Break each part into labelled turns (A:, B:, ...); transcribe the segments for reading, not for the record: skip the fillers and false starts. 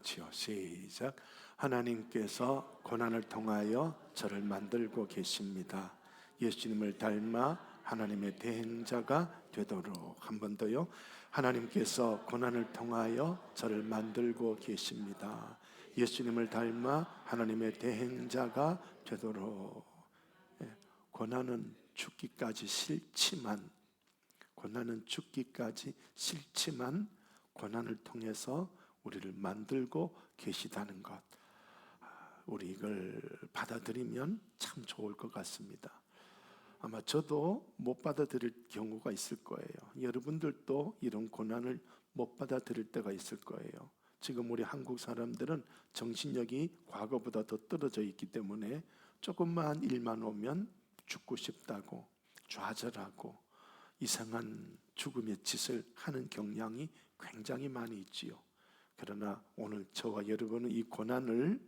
A: 같이요. 시작. 하나님께서 고난을 통하여 저를 만들고 계십니다. 예수님을 닮아 하나님의 대행자가 되도록. 한 번 더요. 하나님께서 고난을 통하여 저를 만들고 계십니다. 예수님을 닮아 하나님의 대행자가 되도록. 고난은 죽기까지 싫지만, 고난을 통해서 우리를 만들고 계시다는 것, 우리 이걸 받아들이면 참 좋을 것 같습니다. 아마 저도 못 받아들일 경우가 있을 거예요. 여러분들도 이런 고난을 못 받아들일 때가 있을 거예요. 지금 우리 한국 사람들은 정신력이 과거보다 더 떨어져 있기 때문에 조금만 일만 오면 죽고 싶다고 좌절하고 이상한 죽음의 짓을 하는 경향이 굉장히 많이 있지요. 그러나 오늘 저와 여러분은 이 고난을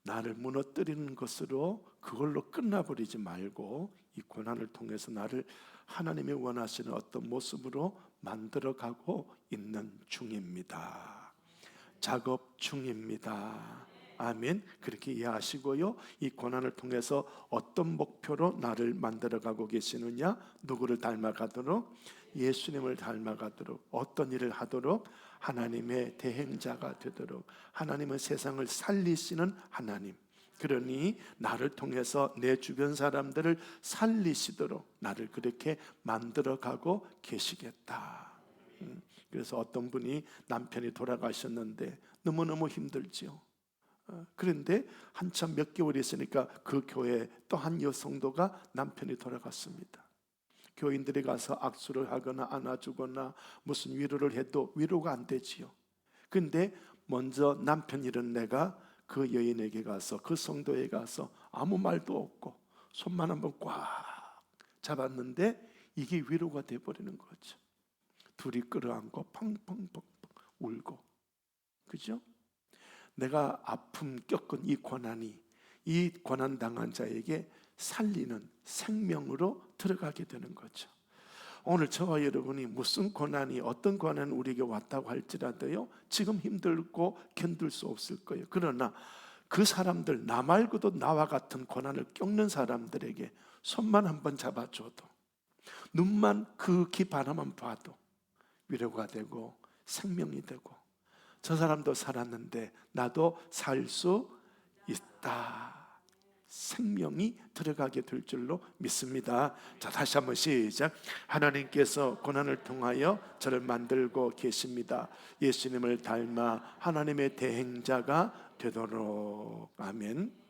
A: 나를 무너뜨리는 것으로 그걸로 끝나버리지 말고, 이 고난을 통해서 나를 하나님이 원하시는 어떤 모습으로 만들어가고 있는 중입니다. 작업 중입니다. 아멘. 그렇게 이해하시고요. 이 고난을 통해서 어떤 목표로 나를 만들어가고 계시느냐? 누구를 닮아가도록? 예수님을 닮아가도록. 어떤 일을 하도록? 하나님의 대행자가 되도록. 하나님은 세상을 살리시는 하나님. 그러니 나를 통해서 내 주변 사람들을 살리시도록 나를 그렇게 만들어가고 계시겠다. 그래서 어떤 분이 남편이 돌아가셨는데 너무너무 힘들지요. 그런데 한참 몇 개월이 있으니까 그 교회에 또 한 여성도가 남편이 돌아갔습니다. 교인들이 가서 악수를 하거나 안아주거나 무슨 위로를 해도 위로가 안 되지요. 근데 먼저 남편 잃은 내가 그 여인에게 가서, 그 성도에 가서 아무 말도 없고 손만 한번 꽉 잡았는데 이게 위로가 돼버리는 거죠. 둘이 끌어안고 펑펑펑펑 울고. 그죠? 내가 아픔 겪은 이 고난이 이 고난 당한 자에게 살리는 생명으로 들어가게 되는 거죠. 오늘 저와 여러분이 무슨 고난이, 어떤 고난이 우리에게 왔다고 할지라도요, 지금 힘들고 견딜 수 없을 거예요. 그러나 그 사람들, 나 말고도 나와 같은 고난을 겪는 사람들에게 손만 한번 잡아줘도, 눈만 그 깊 하나만 봐도 위로가 되고 생명이 되고, 저 사람도 살았는데 나도 살 수 있다, 생명이 들어가게 될 줄로 믿습니다. 자, 다시 한번 시작. 하나님께서 고난을 통하여 저를 만들고 계십니다. 예수님을 닮아 하나님의 대행자가 되도록. 아멘.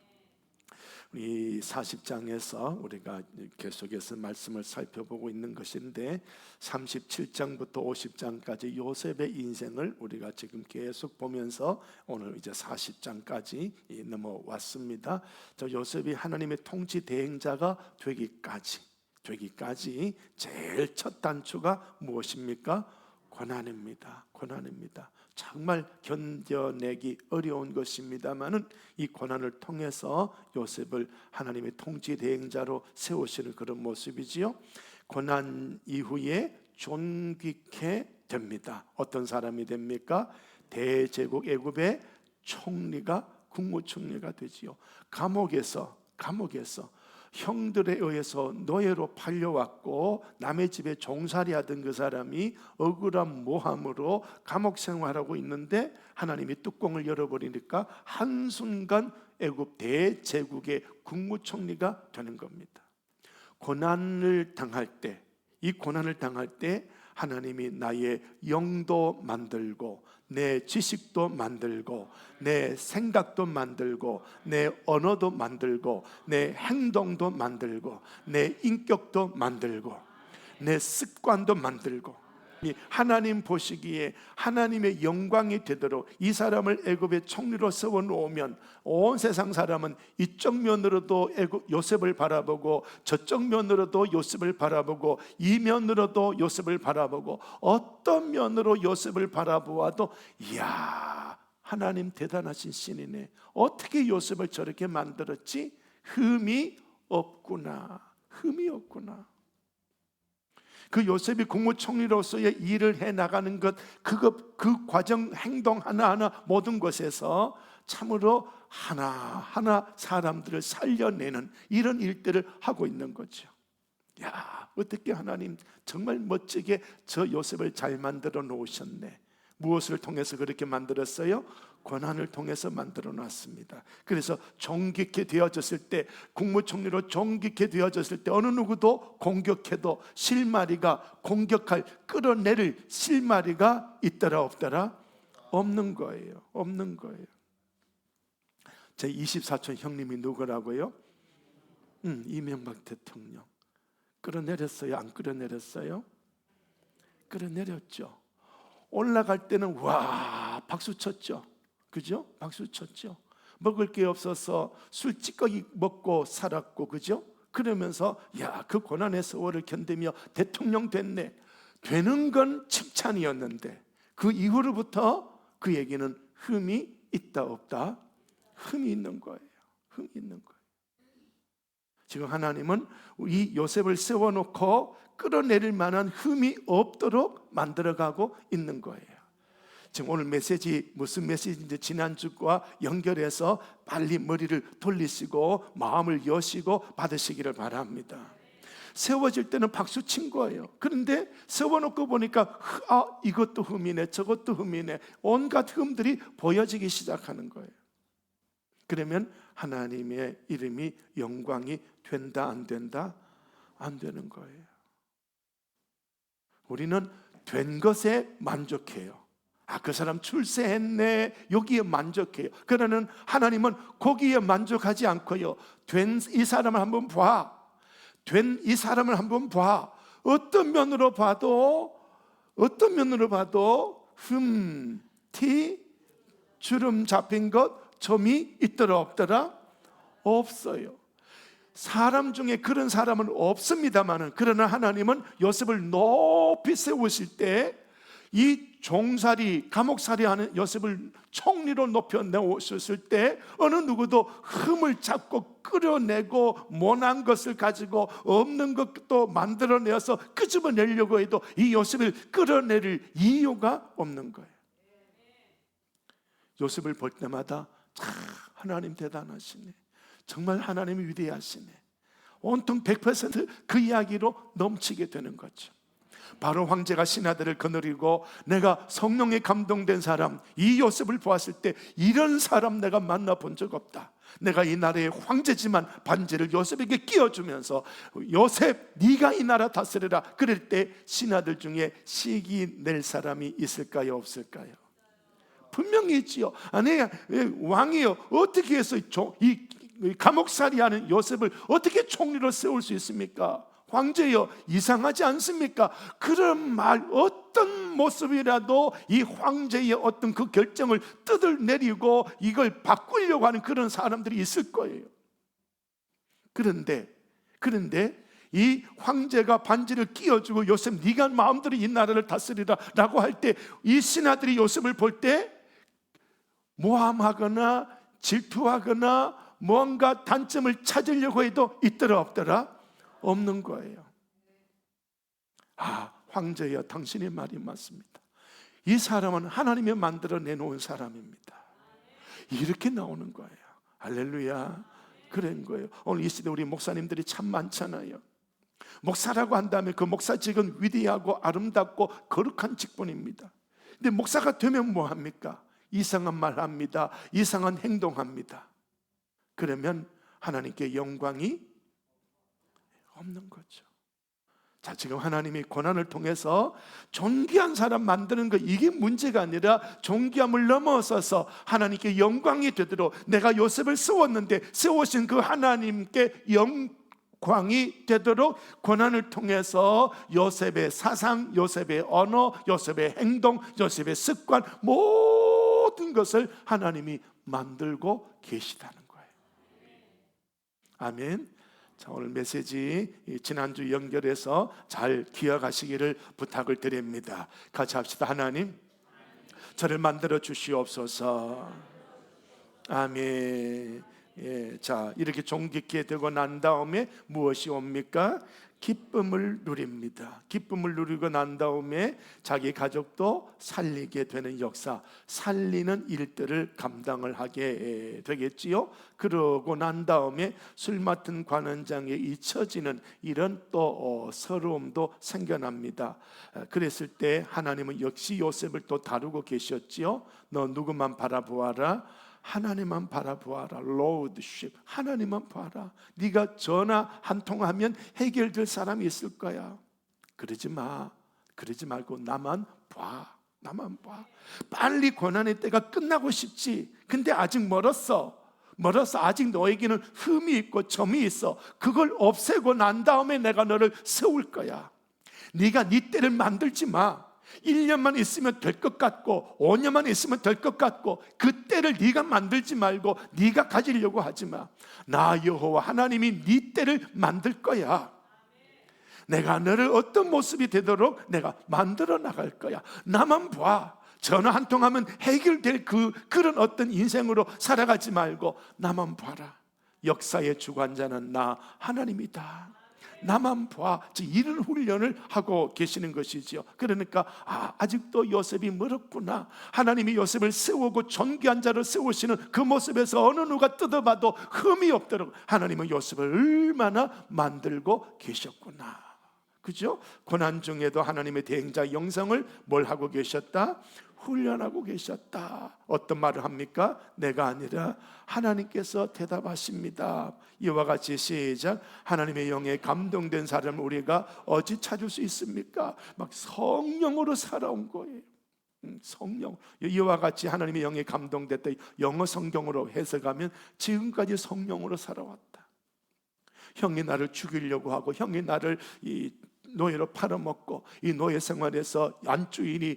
A: 이 40장에서 우리가 계속해서 말씀을 살펴보고 있는 것인데, 37장부터 50장까지 요셉의 인생을 우리가 지금 계속 보면서 오늘 이제 40장까지 넘어왔습니다. 저 요셉이 하나님의 통치 대행자가 되기까지 제일 첫 단추가 무엇입니까? 고난입니다. 정말 견뎌내기 어려운 것입니다만은 이 고난을 통해서 요셉을 하나님의 통치 대행자로 세우시는 그런 모습이지요. 고난 이후에 존귀케 됩니다. 어떤 사람이 됩니까? 대제국 애굽의 총리가, 국무총리가 되지요. 감옥에서 형들에 의해서 노예로 팔려왔고 남의 집에 종살이 하던 그 사람이 억울한 모함으로 감옥 생활하고 있는데 하나님이 뚜껑을 열어버리니까 한순간 애굽 대제국의 국무총리가 되는 겁니다. 고난을 당할 때 하나님이 나의 영도 만들고 내 지식도 만들고 내 생각도 만들고 내 언어도 만들고 내 행동도 만들고 내 인격도 만들고 내 습관도 만들고, 하나님 보시기에 하나님의 영광이 되도록 이 사람을 애굽의 총리로 세워놓으면 온 세상 사람은 이쪽 면으로도 요셉을 바라보고 저쪽 면으로도 요셉을 바라보고 이 면으로도 요셉을 바라보고 어떤 면으로 요셉을 바라보아도 이야, 하나님 대단하신 신이네, 어떻게 요셉을 저렇게 만들었지? 흠이 없구나. 그 요셉이 국무총리로서의 일을 해나가는 것, 그 과정, 행동 하나하나 모든 것에서 참으로 하나하나 사람들을 살려내는 이런 일들을 하고 있는 거죠. 야, 어떻게 하나님 정말 멋지게 저 요셉을 잘 만들어 놓으셨네. 무엇을 통해서 그렇게 만들었어요? 권한을 통해서 만들어 놨습니다. 그래서 정직해 되어졌을 때, 국무총리로 정직해 되어졌을 때 어느 누구도 공격해도 실마리가 공격할, 끌어내릴 실마리가 있더라 없더라? 없는 거예요. 없는 거예요. 제 24촌 형님이 누구라고요? 이명박 대통령. 끌어내렸어요? 안 끌어내렸어요? 끌어내렸죠. 올라갈 때는 와 박수 쳤죠. 그죠? 박수 쳤죠. 먹을 게 없어서 술 찌꺼기 먹고 살았고, 그죠? 그러면서 야, 그 고난의 세월을 견디며 대통령 됐네. 되는 건 칭찬이었는데 그 이후로부터 그에게는 흠이 있다 없다? 흠이 있는 거예요. 흠이 있는 거예요. 지금 하나님은 이 요셉을 세워놓고 끌어내릴 만한 흠이 없도록 만들어가고 있는 거예요. 지금 오늘 메시지 무슨 메시지인지 지난주와 연결해서 빨리 머리를 돌리시고 마음을 여시고 받으시기를 바랍니다. 세워질 때는 박수 친 거예요. 그런데 세워놓고 보니까 이것도 흠이네, 저것도 흠이네, 온갖 흠들이 보여지기 시작하는 거예요. 그러면 하나님의 이름이 영광이 된다 안 된다? 안 되는 거예요. 우리는 된 것에 만족해요. 그 사람 출세했네, 여기에 만족해요. 그러나 하나님은 거기에 만족하지 않고요, 된 이 사람을 한번 봐. 된 이 사람을 한번 봐. 어떤 면으로 봐도 흠, 티, 주름 잡힌 것, 점이 있더라 없더라? 없어요. 사람 중에 그런 사람은 없습니다만은, 그러나 하나님은 요셉을 높이 세우실 때 이 종살이, 감옥살이 하는 요셉을 총리로 높여 내오셨을 때 어느 누구도 흠을 잡고 끌어내고 못난 것을 가지고 없는 것도 만들어내어서 끄집어내려고 해도 이 요셉을 끌어내릴 이유가 없는 거예요. 요셉을 볼 때마다 참 하나님 대단하시네, 정말 하나님이 위대하시네, 온통 100% 그 이야기로 넘치게 되는 거죠. 바로 황제가 신하들을 거느리고 내가 성령에 감동된 사람, 이 요셉을 보았을 때 이런 사람 내가 만나본 적 없다. 내가 이 나라의 황제지만 반지를 요셉에게 끼워주면서 요셉 네가 이 나라 다스려라. 그럴 때 신하들 중에 시기 낼 사람이 있을까요 없을까요? 분명히 있지요. 아니 왕이요, 어떻게 해서 이 감옥살이 하는 요셉을 어떻게 총리로 세울 수 있습니까? 황제여, 이상하지 않습니까? 그런 말, 어떤 모습이라도 이 황제의 어떤 그 결정을 뜯어내리고 이걸 바꾸려고 하는 그런 사람들이 있을 거예요. 그런데 이 황제가 반지를 끼워주고 요셉 네가 마음대로 이 나라를 다스리라 라고 할 때 이 신하들이 요셉을 볼 때 모함하거나 질투하거나 뭔가 단점을 찾으려고 해도 있더라 없더라? 없는 거예요. 황제여, 당신의 말이 맞습니다. 이 사람은 하나님이 만들어 내놓은 사람입니다. 이렇게 나오는 거예요. 할렐루야. 그런 거예요. 오늘 이 시대 우리 목사님들이 참 많잖아요. 목사라고 한다면 그 목사직은 위대하고 아름답고 거룩한 직분입니다. 근데 목사가 되면 뭐 합니까? 이상한 말 합니다. 이상한 행동합니다. 그러면 하나님께 영광이 없는 거죠. 자, 지금 하나님이 고난을 통해서 존귀한 사람 만드는 거, 이게 문제가 아니라 존귀함을 넘어서서 하나님께 영광이 되도록, 내가 요셉을 세웠는데 세우신 그 하나님께 영광이 되도록 고난을 통해서 요셉의 사상, 요셉의 언어, 요셉의 행동, 요셉의 습관, 모든 것을 하나님이 만들고 계시다는 거예요. 아멘. 자, 오늘 메시지 지난주 연결해서 잘 기억하시기를 부탁을 드립니다. 같이 합시다. 하나님, 저를 만들어 주시옵소서. 아멘. 자, 이렇게 존귀케 되고 난 다음에 무엇이 옵니까? 기쁨을 누립니다. 기쁨을 누리고 난 다음에 자기 가족도 살리게 되는 역사, 살리는 일들을 감당을 하게 되겠지요. 그러고 난 다음에 술 맡은 관원장에 잊혀지는 이런 또 서러움도 생겨납니다. 그랬을 때 하나님은 역시 요셉을 또 다루고 계셨지요. 너 누구만 바라보아라. 하나님만 바라보아라. 로드십, 하나님만 봐라. 네가 전화 한 통 하면 해결될 사람이 있을 거야. 그러지 마. 그러지 말고 나만 봐. 나만 봐. 빨리 고난의 때가 끝나고 싶지. 근데 아직 멀었어. 아직 너에게는 흠이 있고 점이 있어. 그걸 없애고 난 다음에 내가 너를 세울 거야. 네가 네 때를 만들지 마. 1년만 있으면 될 것 같고 5년만 있으면 될 것 같고 그 때를 네가 만들지 말고 네가 가지려고 하지 마. 나 여호와 하나님이 네 때를 만들 거야. 내가 너를 어떤 모습이 되도록 내가 만들어 나갈 거야. 나만 봐. 전화 한 통 하면 해결될 그런 어떤 인생으로 살아가지 말고 나만 봐라. 역사의 주관자는 나 하나님이다. 나만 봐. 이런 훈련을 하고 계시는 것이지요. 그러니까 아직도 요셉이 멀었구나. 하나님이 요셉을 세우고 존귀한 자를 세우시는 그 모습에서 어느 누가 뜯어봐도 흠이 없도록 하나님은 요셉을 얼마나 만들고 계셨구나. 그죠? 고난 중에도 하나님의 대행자 영성을 뭘 하고 계셨다? 훈련하고 계셨다. 어떤 말을 합니까? 내가 아니라 하나님께서 대답하십니다. 이와 같이 시작. 하나님의 영에 감동된 사람을 우리가 어찌 찾을 수 있습니까? 막 성령으로 살아온 거예요. 성령. 이와 같이 하나님의 영에 감동됐다. 영어 성경으로 해석하면 지금까지 성령으로 살아왔다. 형이 나를 죽이려고 하고 형이 나를 노예로 팔아먹고 이 노예 생활에서 안주인이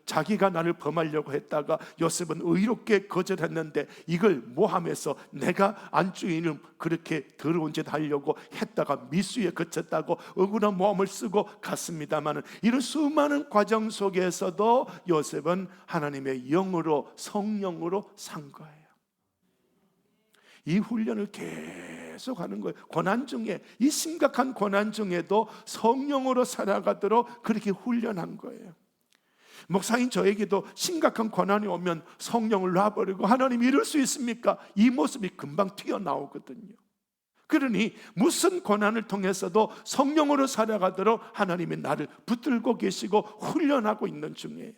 A: 자기가 나를 범하려고 했다가 요셉은 의롭게 거절했는데 이걸 모함해서 내가 안주인을 그렇게 더러운 짓 하려고 했다가 미수에 그쳤다고 억울한 모함을 쓰고 갔습니다만 이런 수많은 과정 속에서도 요셉은 하나님의 영으로 성령으로 산 거예요. 이 훈련을 계속 하는 거예요. 고난 중에, 이 심각한 고난 중에도 성령으로 살아가도록 그렇게 훈련한 거예요. 목사인 저에게도 심각한 고난이 오면 성령을 놔버리고 하나님 이럴 수 있습니까? 이 모습이 금방 튀어나오거든요. 그러니 무슨 고난을 통해서도 성령으로 살아가도록 하나님이 나를 붙들고 계시고 훈련하고 있는 중이에요.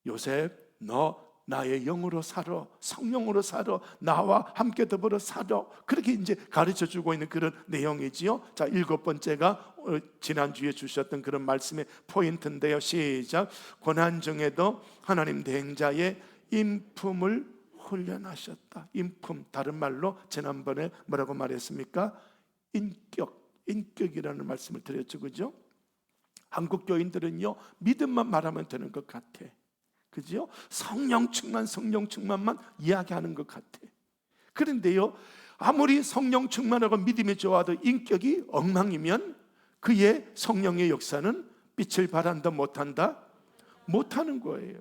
A: 요셉, 너 나의 영으로 살아, 성령으로 살아, 나와 함께 더불어 살아. 그렇게 이제 가르쳐주고 있는 그런 내용이지요. 자, 7번째가 지난주에 주셨던 그런 말씀의 포인트인데요. 시작. 고난 중에도 하나님 대행자의 인품을 훈련하셨다. 인품, 다른 말로 지난번에 뭐라고 말했습니까? 인격이라는 말씀을 드렸죠. 그죠? 한국 교인들은요, 믿음만 말하면 되는 것 같아. 그죠? 성령 충만만 이야기하는 것 같아. 그런데요, 아무리 성령 충만하고 믿음이 좋아도 인격이 엉망이면 그의 성령의 역사는 빛을 발한다 못한다? 못하는 거예요.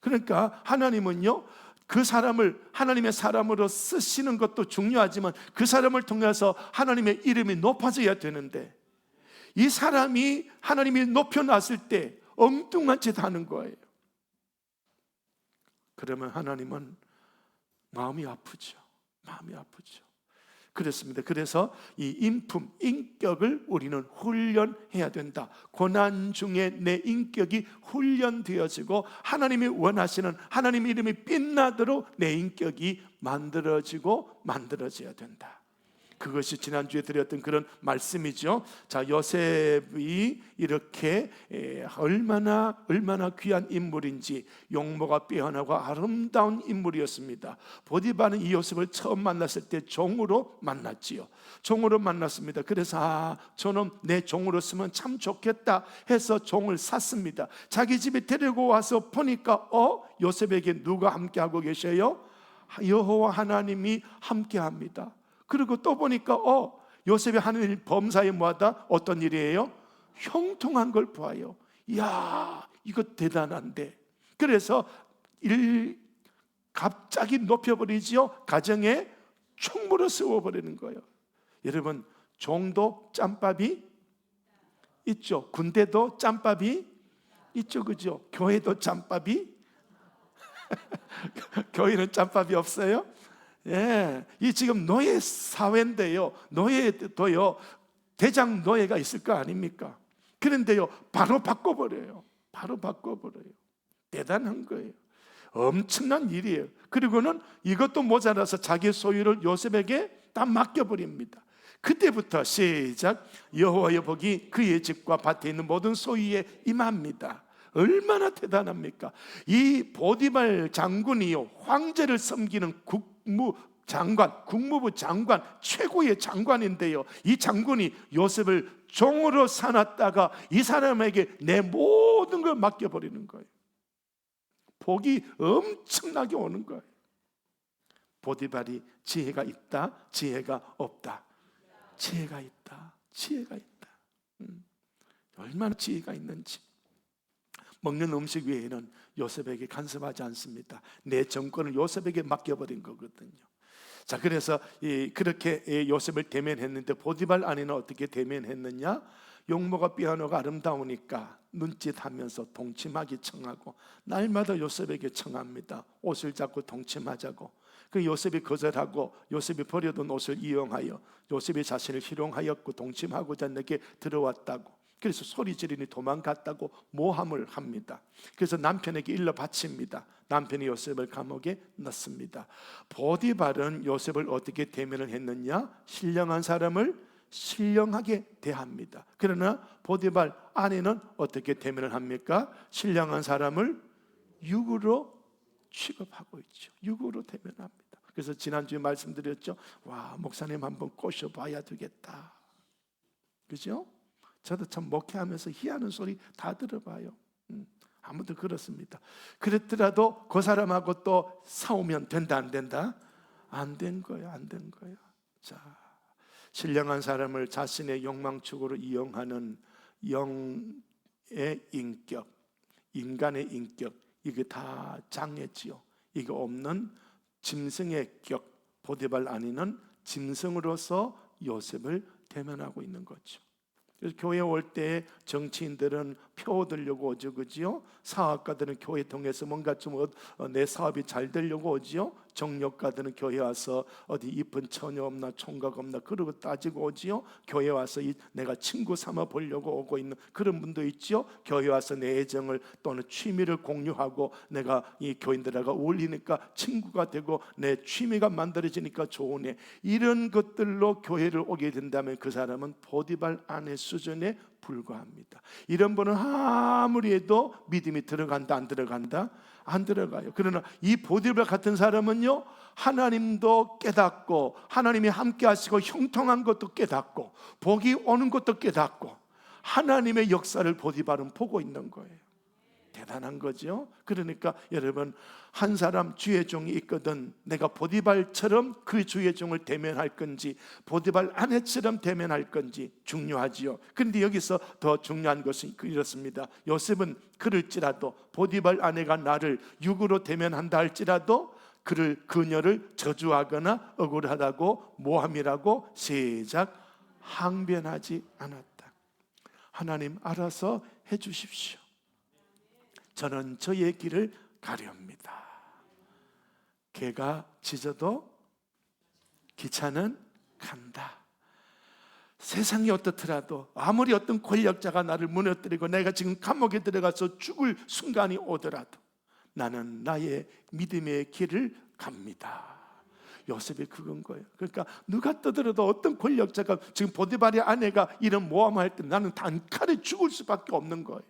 A: 그러니까 하나님은요, 그 사람을 하나님의 사람으로 쓰시는 것도 중요하지만 그 사람을 통해서 하나님의 이름이 높아져야 되는데 이 사람이 하나님이 높여놨을 때 엉뚱한 짓 하는 거예요. 그러면 하나님은 마음이 아프죠. 그렇습니다. 그래서 이 인품, 인격을 우리는 훈련해야 된다. 고난 중에 내 인격이 훈련되어지고 하나님이 원하시는 하나님 이름이 빛나도록 내 인격이 만들어져야 된다. 그것이 지난주에 드렸던 그런 말씀이죠. 자, 요셉이 이렇게 얼마나 귀한 인물인지 용모가 빼어나고 아름다운 인물이었습니다. 보디발은 이 요셉을 처음 만났을 때 종으로 만났지요. 종으로 만났습니다. 그래서 저는 내 종으로 쓰면 참 좋겠다 해서 종을 샀습니다. 자기 집에 데리고 와서 보니까 요셉에게 누가 함께하고 계셔요? 여호와 하나님이 함께합니다. 그리고 또 보니까 요셉이 하는 범사에 뭐하다? 어떤 일이에요? 형통한 걸 보아요. 이야, 이거 대단한데. 그래서 갑자기 높여버리지요. 가정에 총무로 세워버리는 거예요. 여러분, 종도 짬밥이 있죠. 군대도 짬밥이 있죠, 그죠? 교회도 짬밥이 교회는 짬밥이 없어요? 예, 이 지금 노예 사회인데요, 노예도요 대장 노예가 있을 거 아닙니까? 그런데요 바로 바꿔버려요. 바로 바꿔버려요. 대단한 거예요. 엄청난 일이에요. 그리고는 이것도 모자라서 자기 소유를 요셉에게 다 맡겨버립니다. 그때부터 시작, 여호와의 복이 그의 집과 밭에 있는 모든 소유에 임합니다. 얼마나 대단합니까? 이 보디발 장군이요, 황제를 섬기는 국무부 장관, 최고의 장관인데요, 이 장군이 요셉을 종으로 삼았다가 이 사람에게 내 모든 걸 맡겨버리는 거예요. 복이 엄청나게 오는 거예요. 보디발이 지혜가 있다, 지혜가 없다. 지혜가 있다, 지혜가 있다. 얼마나 지혜가 있는지. 먹는 음식 외에는 요셉에게 간섭하지 않습니다. 내 정권을 요셉에게 맡겨버린 거거든요. 자, 그래서 그렇게 요셉을 대면했는데 보디발 아내는 어떻게 대면했느냐? 용모가 피아노가 아름다우니까 눈짓하면서 동침하기 청하고, 날마다 요셉에게 청합니다. 옷을 잡고 동침하자고. 그 요셉이 거절하고 요셉이 버려둔 옷을 이용하여 요셉이 자신을 희롱하였고 동침하고자 내게 들어왔다고. 그래서 소리 지르니 도망갔다고 모함을 합니다. 그래서 남편에게 일러 바칩니다. 남편이 요셉을 감옥에 넣습니다. 보디발은 요셉을 어떻게 대면을 했느냐? 신령한 사람을 신령하게 대합니다. 그러나 보디발 아내는 어떻게 대면을 합니까? 신령한 사람을 육으로 취급하고 있죠. 육으로 대면합니다. 그래서 지난주에 말씀드렸죠. 와, 목사님 한번 꼬셔봐야 되겠다. 그죠? 저도 참 목회하면서 희한한 소리 다 들어봐요. 아무도 그렇습니다. 그랬더라도 그 사람하고 또 싸우면 된다, 안 된다? 안 된 거예요, 안 된 거예요. 자, 신령한 사람을 자신의 욕망축으로 이용하는 영의 인격, 인간의 인격, 이게 다 장애지요. 이거 없는 짐승의 격, 보디발 아내는 짐승으로서 요셉을 대면하고 있는 거죠. 그래서 교회 올 때 정치인들은 표 얻으려고 오죠, 그죠? 사업가들은 교회 통해서 뭔가 좀 내 사업이 잘 되려고 오지요. 정력가들은 교회 와서 어디 이쁜 처녀 없나 총각 없나 그러고 따지고 오지요. 교회 와서 내가 친구 삼아 보려고 오고 있는 그런 분도 있죠. 교회 와서 내 애정을 또는 취미를 공유하고 내가 이 교인들하고 어울리니까 친구가 되고 내 취미가 만들어지니까 좋으네. 이런 것들로 교회를 오게 된다면 그 사람은 보디발 아내 수준에 불과합니다. 이런 분은 아무리 해도 믿음이 들어간다, 안 들어간다? 안 들어가요. 그러나 이 보디발 같은 사람은요, 하나님도 깨닫고 하나님이 함께 하시고 형통한 것도 깨닫고 복이 오는 것도 깨닫고 하나님의 역사를 보디발은 보고 있는 거예요. 대단한 거죠. 그러니까 여러분, 한 사람 주의 종이 있거든 내가 보디발처럼 그 주의 종을 대면할 건지 보디발 아내처럼 대면할 건지 중요하지요. 그런데 여기서 더 중요한 것은 이렇습니다. 요셉은 그럴지라도 보디발 아내가 나를 육으로 대면한다 할지라도 그녀를 저주하거나 억울하다고 모함이라고 시작 항변하지 않았다. 하나님 알아서 해주십시오. 저는 저의 길을 가렵니다. 개가 짖어도 기차는 간다. 세상이 어떻더라도 아무리 어떤 권력자가 나를 무너뜨리고 내가 지금 감옥에 들어가서 죽을 순간이 오더라도 나는 나의 믿음의 길을 갑니다. 요셉이 그건 거예요. 그러니까 누가 떠들어도 어떤 권력자가 지금 보디발의 아내가 이런 모함할 때 나는 단칼에 죽을 수밖에 없는 거예요.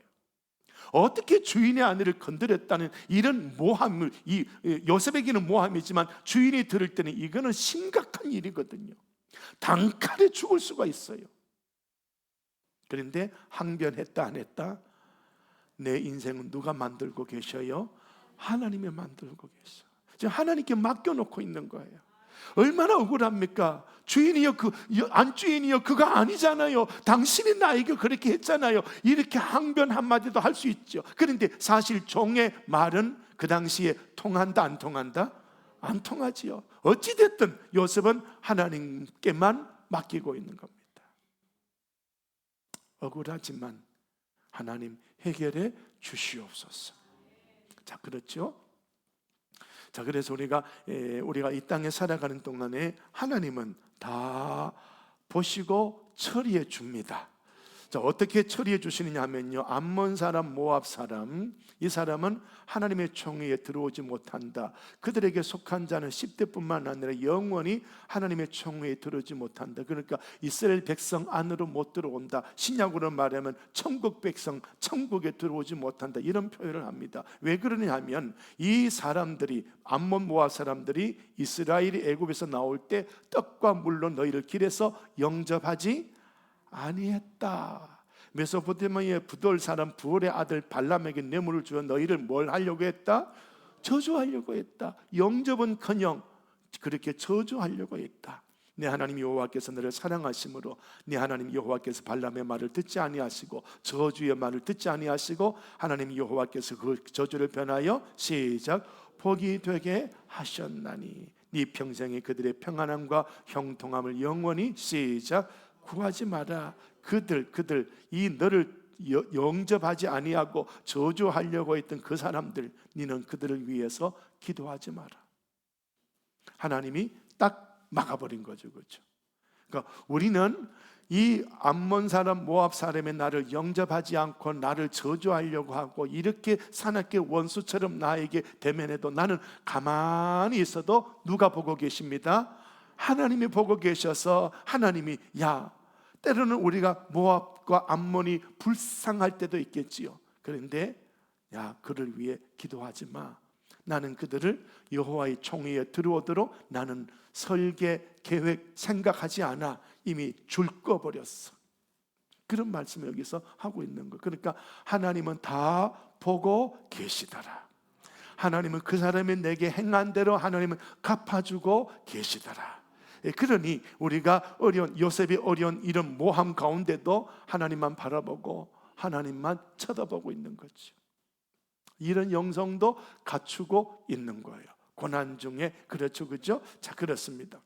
A: 어떻게 주인의 아내를 건드렸다는 이런 모함을, 이 요셉에게는 모함이지만 주인이 들을 때는 이거는 심각한 일이거든요. 단칼에 죽을 수가 있어요. 그런데 항변했다 안 했다? 내 인생은 누가 만들고 계셔요? 하나님이 만들고 계셔. 지금 하나님께 맡겨놓고 있는 거예요. 얼마나 억울합니까? 주인이요, 안주인이요, 그가 아니잖아요. 당신이 나에게 그렇게 했잖아요. 이렇게 항변 한마디도 할 수 있죠. 그런데 사실 종의 말은 그 당시에 통한다, 안 통한다? 안 통하지요. 어찌됐든 요셉은 하나님께만 맡기고 있는 겁니다. 억울하지만 하나님 해결해 주시옵소서. 자, 그렇죠? 자, 그래서 우리가 이 땅에 살아가는 동안에 하나님은 다 보시고 처리해 줍니다. 자, 어떻게 처리해 주시느냐 하면요, 암몬 사람, 모압 사람, 이 사람은 하나님의 총회에 들어오지 못한다. 그들에게 속한 자는 10대뿐만 아니라 영원히 하나님의 총회에 들어오지 못한다. 그러니까 이스라엘 백성 안으로 못 들어온다. 신약으로 말하면 천국 백성 천국에 들어오지 못한다, 이런 표현을 합니다. 왜 그러냐 하면 이 사람들이, 암몬 모압 사람들이 이스라엘이 애굽에서 나올 때 떡과 물로 너희를 길에서 영접하지 아니했다. 메소포타미아의 부돌 사람 부올의 아들 발람에게 뇌물을 주어 너희를 뭘 하려고 했다? 저주하려고 했다. 영접은커녕 그렇게 저주하려고 했다. 내 하나님 여호와께서 너를 사랑하심으로 내 하나님 여호와께서 발람의 말을 듣지 아니하시고 저주의 말을 듣지 아니하시고 하나님 여호와께서 그 저주를 변하여 시작 복이 되게 하셨나니 네 평생에 그들의 평안함과 형통함을 영원히 시작 구하지 마라. 그들 이 너를 영접하지 아니하고 저주하려고 했던 그 사람들, 너는 그들을 위해서 기도하지 마라. 하나님이 딱 막아버린 거죠, 그렇죠? 그러니까 우리는 이 암몬 사람, 모압 사람의 나를 영접하지 않고 나를 저주하려고 하고 이렇게 사납게 원수처럼 나에게 대면해도 나는 가만히 있어도 누가 보고 계십니다? 하나님이 보고 계셔서 하나님이 때로는 우리가 모압과 암몬이 불쌍할 때도 있겠지요. 그런데 그를 위해 기도하지 마. 나는 그들을 여호와의 총회에 들어오도록 나는 설계, 계획, 생각하지 않아. 이미 줄 꺼버렸어. 그런 말씀을 여기서 하고 있는 거예요. 그러니까 하나님은 다 보고 계시더라. 하나님은 그 사람이 내게 행한 대로 하나님은 갚아주고 계시더라. 그러니 우리가 요셉이 어려운 이런 모함 가운데도 하나님만 바라보고 하나님만 쳐다보고 있는 거죠. 이런 영성도 갖추고 있는 거예요. 고난 중에. 그렇죠, 그죠? 자, 그렇습니다.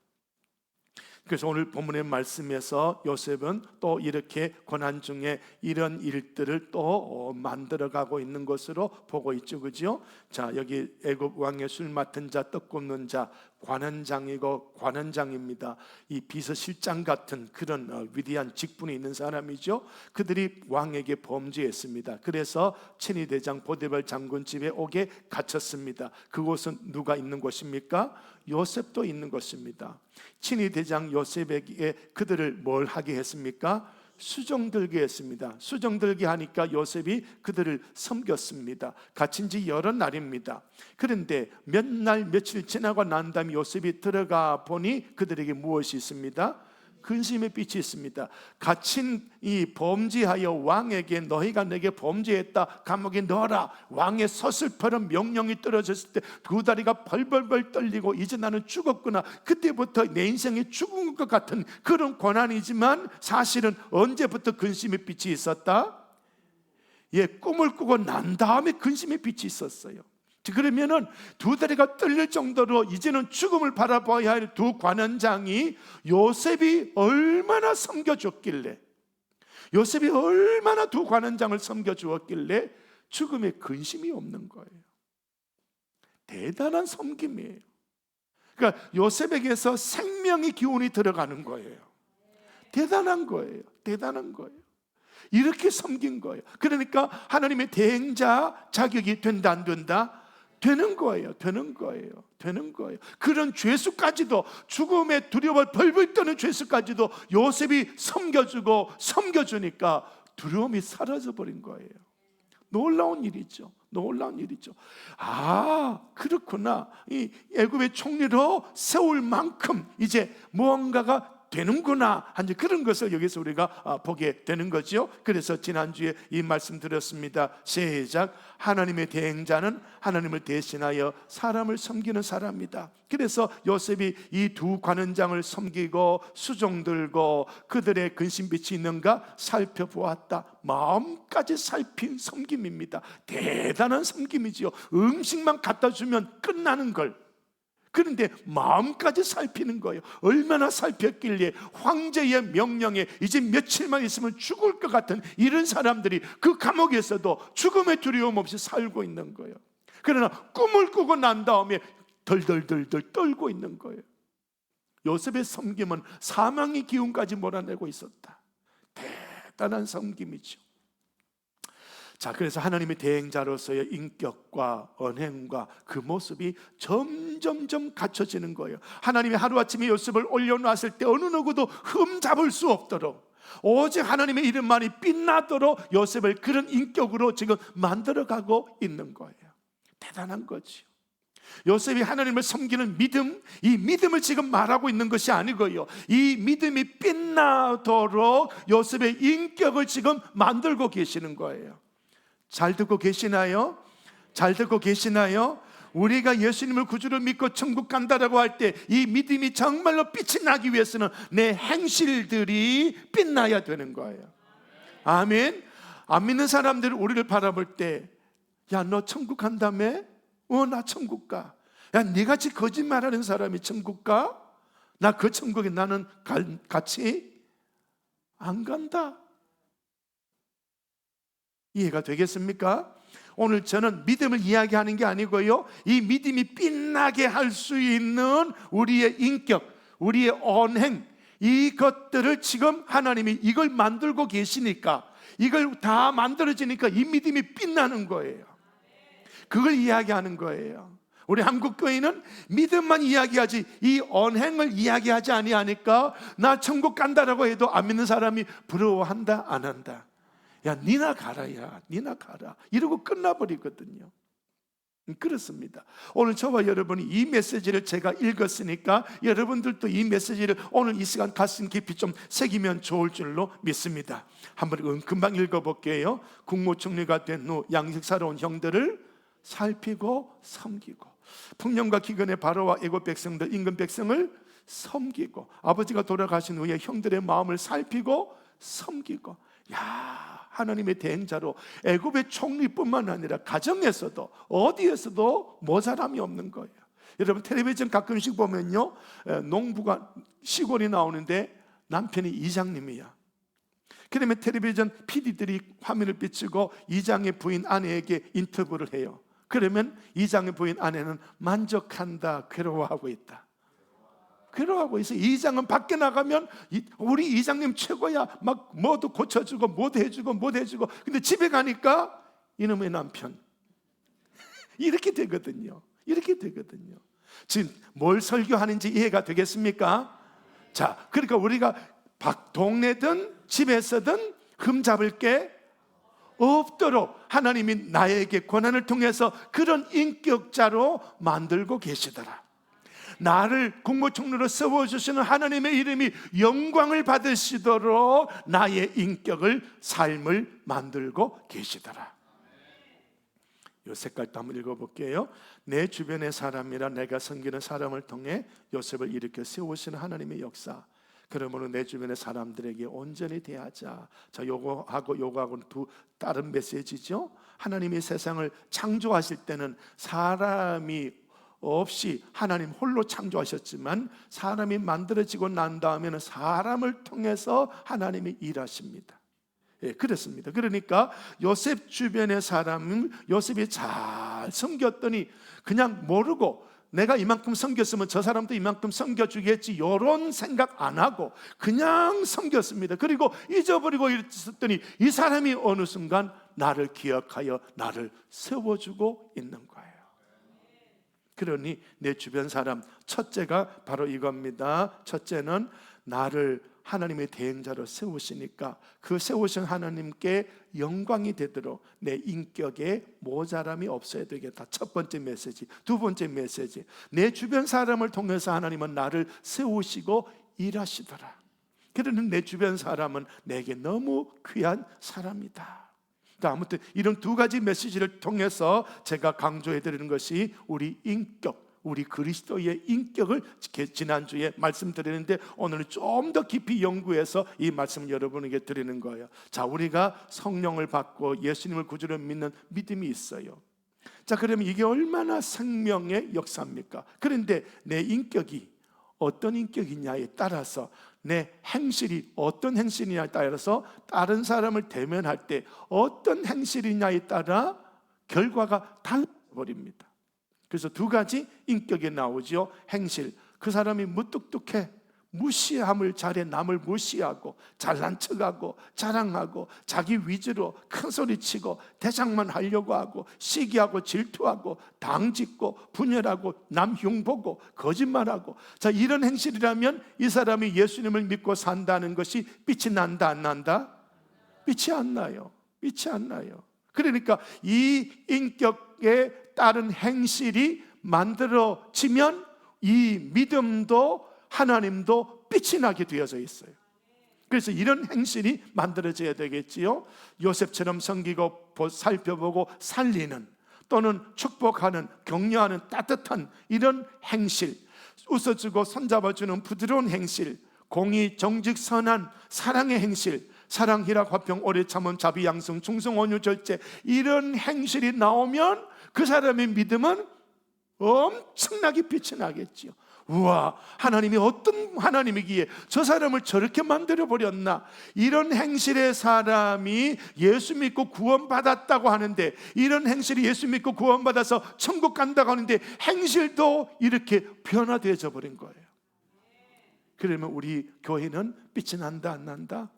A: 그래서 오늘 본문의 말씀에서 요셉은 또 이렇게 고난 중에 이런 일들을 또 만들어가고 있는 것으로 보고 있죠, 그죠? 자, 여기 애굽 왕의 술 맡은 자, 떡 굽는 자, 관원장이고 관원장입니다. 이 비서실장 같은 그런 위대한 직분이 있는 사람이죠. 그들이 왕에게 범죄했습니다. 그래서 친위대장 보디발 장군 집에 오게 갇혔습니다. 그곳은 누가 있는 곳입니까? 요셉도 있는 것입니다. 친위대장 요셉에게 그들을 뭘 하게 했습니까? 수종들게 했습니다. 수종들게 하니까 요셉이 그들을 섬겼습니다. 갇힌 지 여러 날입니다. 그런데 몇 날 며칠 지나고 난 다음에 요셉이 들어가 보니 그들에게 무엇이 있습니다? 근심의 빛이 있습니다. 갇힌 이 범죄하여 왕에게 너희가 내게 범죄했다, 감옥에 넣어라, 왕의 서슬퍼런 명령이 떨어졌을 때 두 다리가 벌벌벌 떨리고 이제 나는 죽었구나, 그때부터 내 인생이 죽은 것 같은 그런 고난이지만 사실은 언제부터 근심의 빛이 있었다? 꿈을 꾸고 난 다음에 근심의 빛이 있었어요. 그러면은 두 다리가 떨릴 정도로 이제는 죽음을 바라봐야 할 두 관원장이 요셉이 얼마나 섬겨줬길래, 요셉이 얼마나 두 관원장을 섬겨주었길래 죽음에 근심이 없는 거예요. 대단한 섬김이에요. 그러니까 요셉에게서 생명의 기운이 들어가는 거예요. 대단한 거예요. 대단한 거예요. 이렇게 섬긴 거예요. 그러니까 하나님의 대행자 자격이 된다, 안 된다? 되는 거예요. 되는 거예요. 되는 거예요. 그런 죄수까지도, 죽음의 두려움을 벌벌 떠는 죄수까지도 요셉이 섬겨주니까 두려움이 사라져 버린 거예요. 놀라운 일이죠. 놀라운 일이죠. 그렇구나. 이 애굽의 총리로 세울 만큼 이제 무언가가 되는구나 하는 그런 것을 여기서 우리가 보게 되는 거죠. 그래서 지난주에 이 말씀 드렸습니다. 시작. 하나님의 대행자는 하나님을 대신하여 사람을 섬기는 사람이다. 그래서 요셉이 이 두 관원장을 섬기고 수종들고 그들의 근심빛이 있는가 살펴보았다. 마음까지 살핀 섬김입니다. 대단한 섬김이지요. 음식만 갖다 주면 끝나는 걸, 그런데 마음까지 살피는 거예요. 얼마나 살폈길래 황제의 명령에 이제 며칠만 있으면 죽을 것 같은 이런 사람들이 그 감옥에서도 죽음의 두려움 없이 살고 있는 거예요. 그러나 꿈을 꾸고 난 다음에 덜덜덜덜 떨고 있는 거예요. 요셉의 섬김은 사망의 기운까지 몰아내고 있었다. 대단한 섬김이죠. 자, 그래서 하나님의 대행자로서의 인격과 언행과 그 모습이 점점점 갖춰지는 거예요. 하나님이 하루아침에 요셉을 올려놨을 때 어느 누구도 흠잡을 수 없도록, 오직 하나님의 이름만이 빛나도록 요셉을 그런 인격으로 지금 만들어가고 있는 거예요. 대단한 거죠. 요셉이 하나님을 섬기는 믿음, 이 믿음을 지금 말하고 있는 것이 아니고요, 이 믿음이 빛나도록 요셉의 인격을 지금 만들고 계시는 거예요. 잘 듣고 계시나요? 잘 듣고 계시나요? 우리가 예수님을 구주로 믿고 천국 간다라고 할 때 이 믿음이 정말로 빛이 나기 위해서는 내 행실들이 빛나야 되는 거예요. 아멘. 안 믿는 사람들이 우리를 바라볼 때, 야, 너 천국 간다며? 나 천국 가. 야, 네같이 거짓말하는 사람이 천국 가? 나 그 천국에 나는 같이 안 간다. 이해가 되겠습니까? 오늘 저는 믿음을 이야기하는 게 아니고요, 이 믿음이 빛나게 할 수 있는 우리의 인격, 우리의 언행, 이것들을 지금 하나님이 이걸 만들고 계시니까, 이걸 다 만들어지니까 이 믿음이 빛나는 거예요. 그걸 이야기하는 거예요. 우리 한국교회는 믿음만 이야기하지 이 언행을 이야기하지 아니하니까 나 천국 간다라고 해도 안 믿는 사람이 부러워한다, 안 한다. 야, 니나 가라, 야, 니나 가라, 이러고 끝나버리거든요. 그렇습니다. 오늘 저와 여러분이 이 메시지를 제가 읽었으니까 여러분들도 이 메시지를 오늘 이 시간 가슴 깊이 좀 새기면 좋을 줄로 믿습니다. 한번 금방 읽어볼게요. 국무총리가 된 후 양식사로 온 형들을 살피고 섬기고, 풍년과 기근의 바로와 애굽 백성들, 임금 백성을 섬기고, 아버지가 돌아가신 후에 형들의 마음을 살피고 섬기고. 야, 하나님의 대행자로 애굽의 총리뿐만 아니라 가정에서도 어디에서도 모자람이 없는 거예요. 여러분, 텔레비전 가끔씩 보면요, 농부가 시골이 나오는데 남편이 이장님이야. 그러면 텔레비전 PD들이 화면을 비추고 이장의 부인 아내에게 인터뷰를 해요. 그러면 이장의 부인 아내는 만족한다, 괴로워하고 있다. 괴로워하고 있어. 이장은 밖에 나가면 우리 이장님 최고야, 막 뭐도 고쳐주고 뭐도 해주고 뭐도 해주고, 근데 집에 가니까 이놈의 남편. 이렇게 되거든요. 이렇게 되거든요. 지금 뭘 설교하는지 이해가 되겠습니까? 자, 그러니까 우리가 동네든 집에서든 흠잡을 게 없도록 하나님이 나에게 고난을 통해서 그런 인격자로 만들고 계시더라. 나를 국무총리로 세워주시는 하나님의 이름이 영광을 받으시도록 나의 인격을, 삶을 만들고 계시더라. 이 색깔도 한번 읽어볼게요. 내 주변의 사람이라 내가 섬기는 사람을 통해 요셉을 일으켜 세우시는 하나님의 역사. 그러므로 내 주변의 사람들에게 온전히 대하자. 자, 요거하고는 두 다른 메시지죠. 하나님이 세상을 창조하실 때는 사람이 없이 하나님 홀로 창조하셨지만, 사람이 만들어지고 난 다음에는 사람을 통해서 하나님이 일하십니다. 예, 그렇습니다. 그러니까 요셉 주변의 사람은 요셉이 잘 섬겼더니 그냥 모르고 내가 이만큼 섬겼으면 저 사람도 이만큼 섬겨주겠지, 이런 생각 안 하고 그냥 섬겼습니다. 그리고 잊어버리고 있었더니 이 사람이 어느 순간 나를 기억하여 나를 세워주고 있는 거예요. 그러니 내 주변 사람, 첫째가 바로 이겁니다. 첫째는 나를 하나님의 대행자로 세우시니까 그 세우신 하나님께 영광이 되도록 내 인격에 모자람이 없어야 되겠다. 첫 번째 메시지. 두 번째 메시지, 내 주변 사람을 통해서 하나님은 나를 세우시고 일하시더라. 그러는 내 주변 사람은 내게 너무 귀한 사람이다. 아무튼 이런 두 가지 메시지를 통해서 제가 강조해 드리는 것이 우리 인격, 우리 그리스도의 인격을 지난주에 말씀드리는데 오늘은 좀 더 깊이 연구해서 이 말씀을 여러분에게 드리는 거예요. 자, 우리가 성령을 받고 예수님을 구주로 믿는 믿음이 있어요. 자, 그러면 이게 얼마나 생명의 역사입니까? 그런데 내 인격이 어떤 인격이냐에 따라서, 내 행실이 어떤 행실이냐에 따라서, 다른 사람을 대면할 때 어떤 행실이냐에 따라 결과가 달라버립니다. 그래서 두 가지 인격이 나오죠. 행실, 그 사람이 무뚝뚝해, 무시함을 잘해, 남을 무시하고 잘난 척하고 자랑하고 자기 위주로 큰 소리치고 대장만 하려고 하고 시기하고 질투하고 당짓고 분열하고 남 흉보고 거짓말하고, 자, 이런 행실이라면 이 사람이 예수님을 믿고 산다는 것이 빛이 난다 안 난다? 빛이 안 나요. 빛이 안 나요. 그러니까 이 인격에 따른 행실이 만들어지면 이 믿음도 하나님도 빛이 나게 되어져 있어요. 그래서 이런 행실이 만들어져야 되겠지요. 요셉처럼 섬기고 살펴보고 살리는, 또는 축복하는, 격려하는 따뜻한 이런 행실, 웃어주고 손잡아주는 부드러운 행실, 공의, 정직, 선한 사랑의 행실, 사랑, 희락, 화평, 오래 참음, 자비, 양성, 충성, 온유, 절제, 이런 행실이 나오면 그 사람의 믿음은 엄청나게 빛이 나겠지요. 우와, 하나님이 어떤 하나님이기에 저 사람을 저렇게 만들어 버렸나. 이런 행실의 사람이 예수 믿고 구원받았다고 하는데, 이런 행실이 예수 믿고 구원받아서 천국 간다고 하는데 행실도 이렇게 변화되어져 버린 거예요. 그러면 우리 교회는 빛이 난다 안 난다?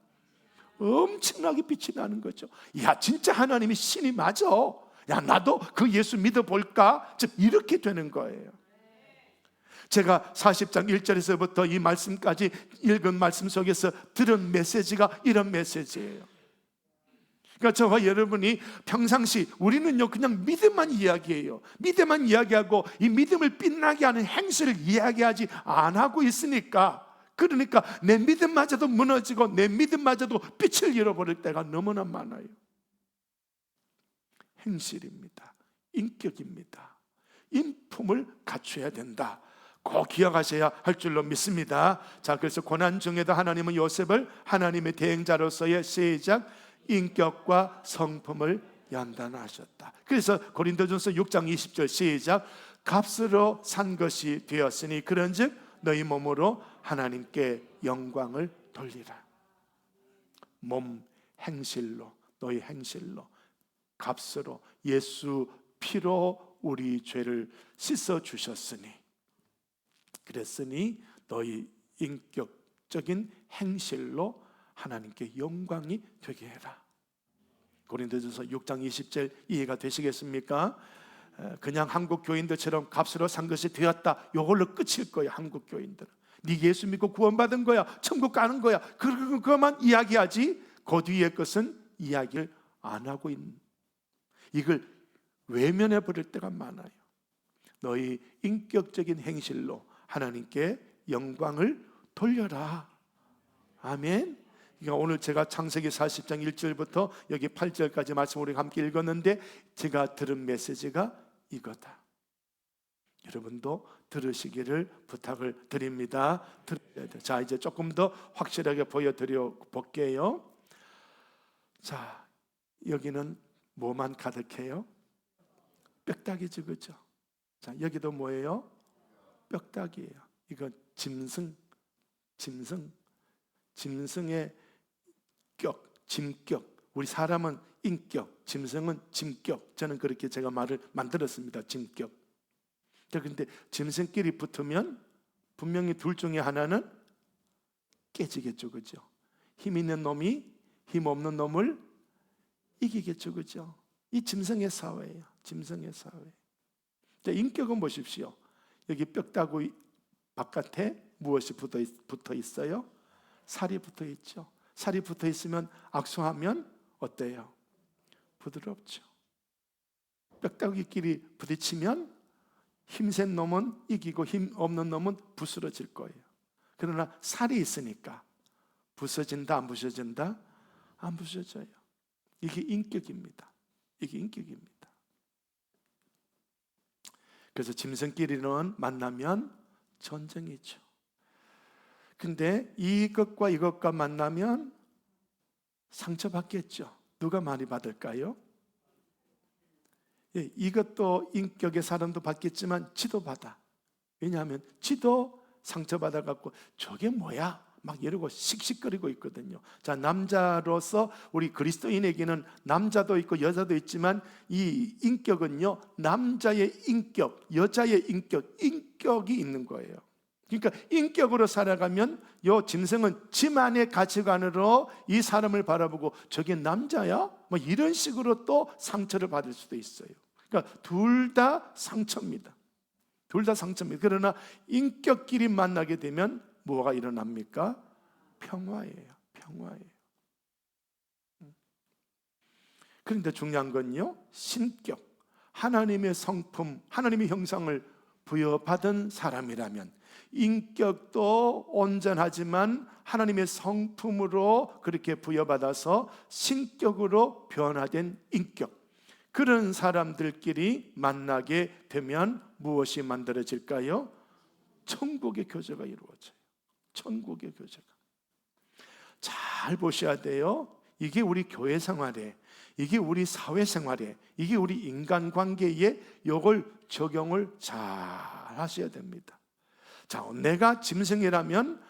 A: 엄청나게 빛이 나는 거죠. 야, 진짜 하나님이 신이 맞아. 야, 나도 그 예수 믿어볼까? 즉 이렇게 되는 거예요. 제가 40장 1절에서부터 이 말씀까지 읽은 말씀 속에서 들은 메시지가 이런 메시지예요. 그러니까 저와 여러분이 평상시, 우리는요 그냥 믿음만 이야기해요. 믿음만 이야기하고 이 믿음을 빛나게 하는 행실을 이야기하지 안 하고 있으니까, 그러니까 내 믿음마저도 무너지고 내 믿음마저도 빛을 잃어버릴 때가 너무나 많아요. 행실입니다. 인격입니다. 인품을 갖춰야 된다. 꼭 기억하셔야 할 줄로 믿습니다. 자, 그래서 고난 중에도 하나님은 요셉을 하나님의 대행자로서의 시작 인격과 성품을 연단하셨다. 그래서 고린도전서 6장 20절 시작, 값으로 산 것이 되었으니 그런즉 너희 몸으로 하나님께 영광을 돌리라. 몸 행실로, 너희 행실로, 값으로, 예수 피로 우리 죄를 씻어 주셨으니, 그랬으니 너희 인격적인 행실로 하나님께 영광이 되게 해라. 고린도전서 6장 20절 이해가 되시겠습니까? 그냥 한국 교인들처럼 값으로 산 것이 되었다, 이걸로 끝일 거예요. 한국 교인들은 네 예수 믿고 구원받은 거야, 천국 가는 거야, 그것만 이야기하지 그 뒤의 것은 이야기를 안 하고 있는, 이걸 외면해 버릴 때가 많아요. 너희 인격적인 행실로 하나님께 영광을 돌려라. 아멘. 그러니까 오늘 제가 창세기 40장 1절부터 여기 8절까지 말씀 우리 함께 읽었는데, 제가 들은 메시지가 이거다. 여러분도 들으시기를 부탁을 드립니다. 자, 이제 조금 더 확실하게 보여드려 볼게요. 자, 여기는 뭐만 가득해요? 뼈다귀죠, 그죠? 자, 여기도 뭐예요? 뼈다귀예요. 이건 짐승의 격, 짐격. 우리 사람은 인격, 짐승은 짐격. 저는 그렇게 제가 말을 만들었습니다. 짐격. 그런데 짐승끼리 붙으면 분명히 둘 중에 하나는 깨지겠죠, 그죠? 힘 있는 놈이 힘 없는 놈을 이기겠죠, 그죠? 이 짐승의 사회예요. 짐승의 사회. 자, 인격은 보십시오. 여기 뼈다귀 바깥에 무엇이 붙어 있어요? 살이 붙어 있죠. 살이 붙어 있으면 악수하면 어때요? 부드럽죠. 뼈다귀끼리 부딪히면 힘센 놈은 이기고 힘 없는 놈은 부스러질 거예요. 그러나 살이 있으니까 부서진다 안 부서진다? 안 부서져요. 이게 인격입니다. 이게 인격입니다. 그래서 짐승끼리는 만나면 전쟁이죠. 근데 이것과 이것과 만나면 상처받겠죠. 누가 많이 받을까요? 예, 이것도 인격의 사람도 받겠지만 지도 받아. 왜냐하면 지도 상처받아 갖고 저게 뭐야? 막 이러고 씩씩거리고 있거든요. 자, 남자로서 우리 그리스도인에게는 남자도 있고 여자도 있지만 이 인격은요, 남자의 인격, 여자의 인격이 있는 거예요. 그러니까 인격으로 살아가면 요 짐승은 지만의 가치관으로 이 사람을 바라보고 저게 남자야? 뭐 이런 식으로 또 상처를 받을 수도 있어요. 그러니까 둘 다 상처입니다. 둘 다 상처입니다. 그러나 인격끼리 만나게 되면 뭐가 일어납니까? 평화예요. 평화예요. 그런데 중요한 건요, 신격, 하나님의 성품, 하나님의 형상을 부여받은 사람이라면 인격도 온전하지만 하나님의 성품으로 그렇게 부여받아서 신격으로 변화된 인격, 그런 사람들끼리 만나게 되면 무엇이 만들어질까요? 천국의 교제가 이루어져요. 천국의 교제가. 잘 보셔야 돼요. 이게 우리 교회 생활에, 이게 우리 사회 생활에, 이게 우리 인간관계에 이걸 적용을 잘 하셔야 됩니다. 자, 내가 짐승이라면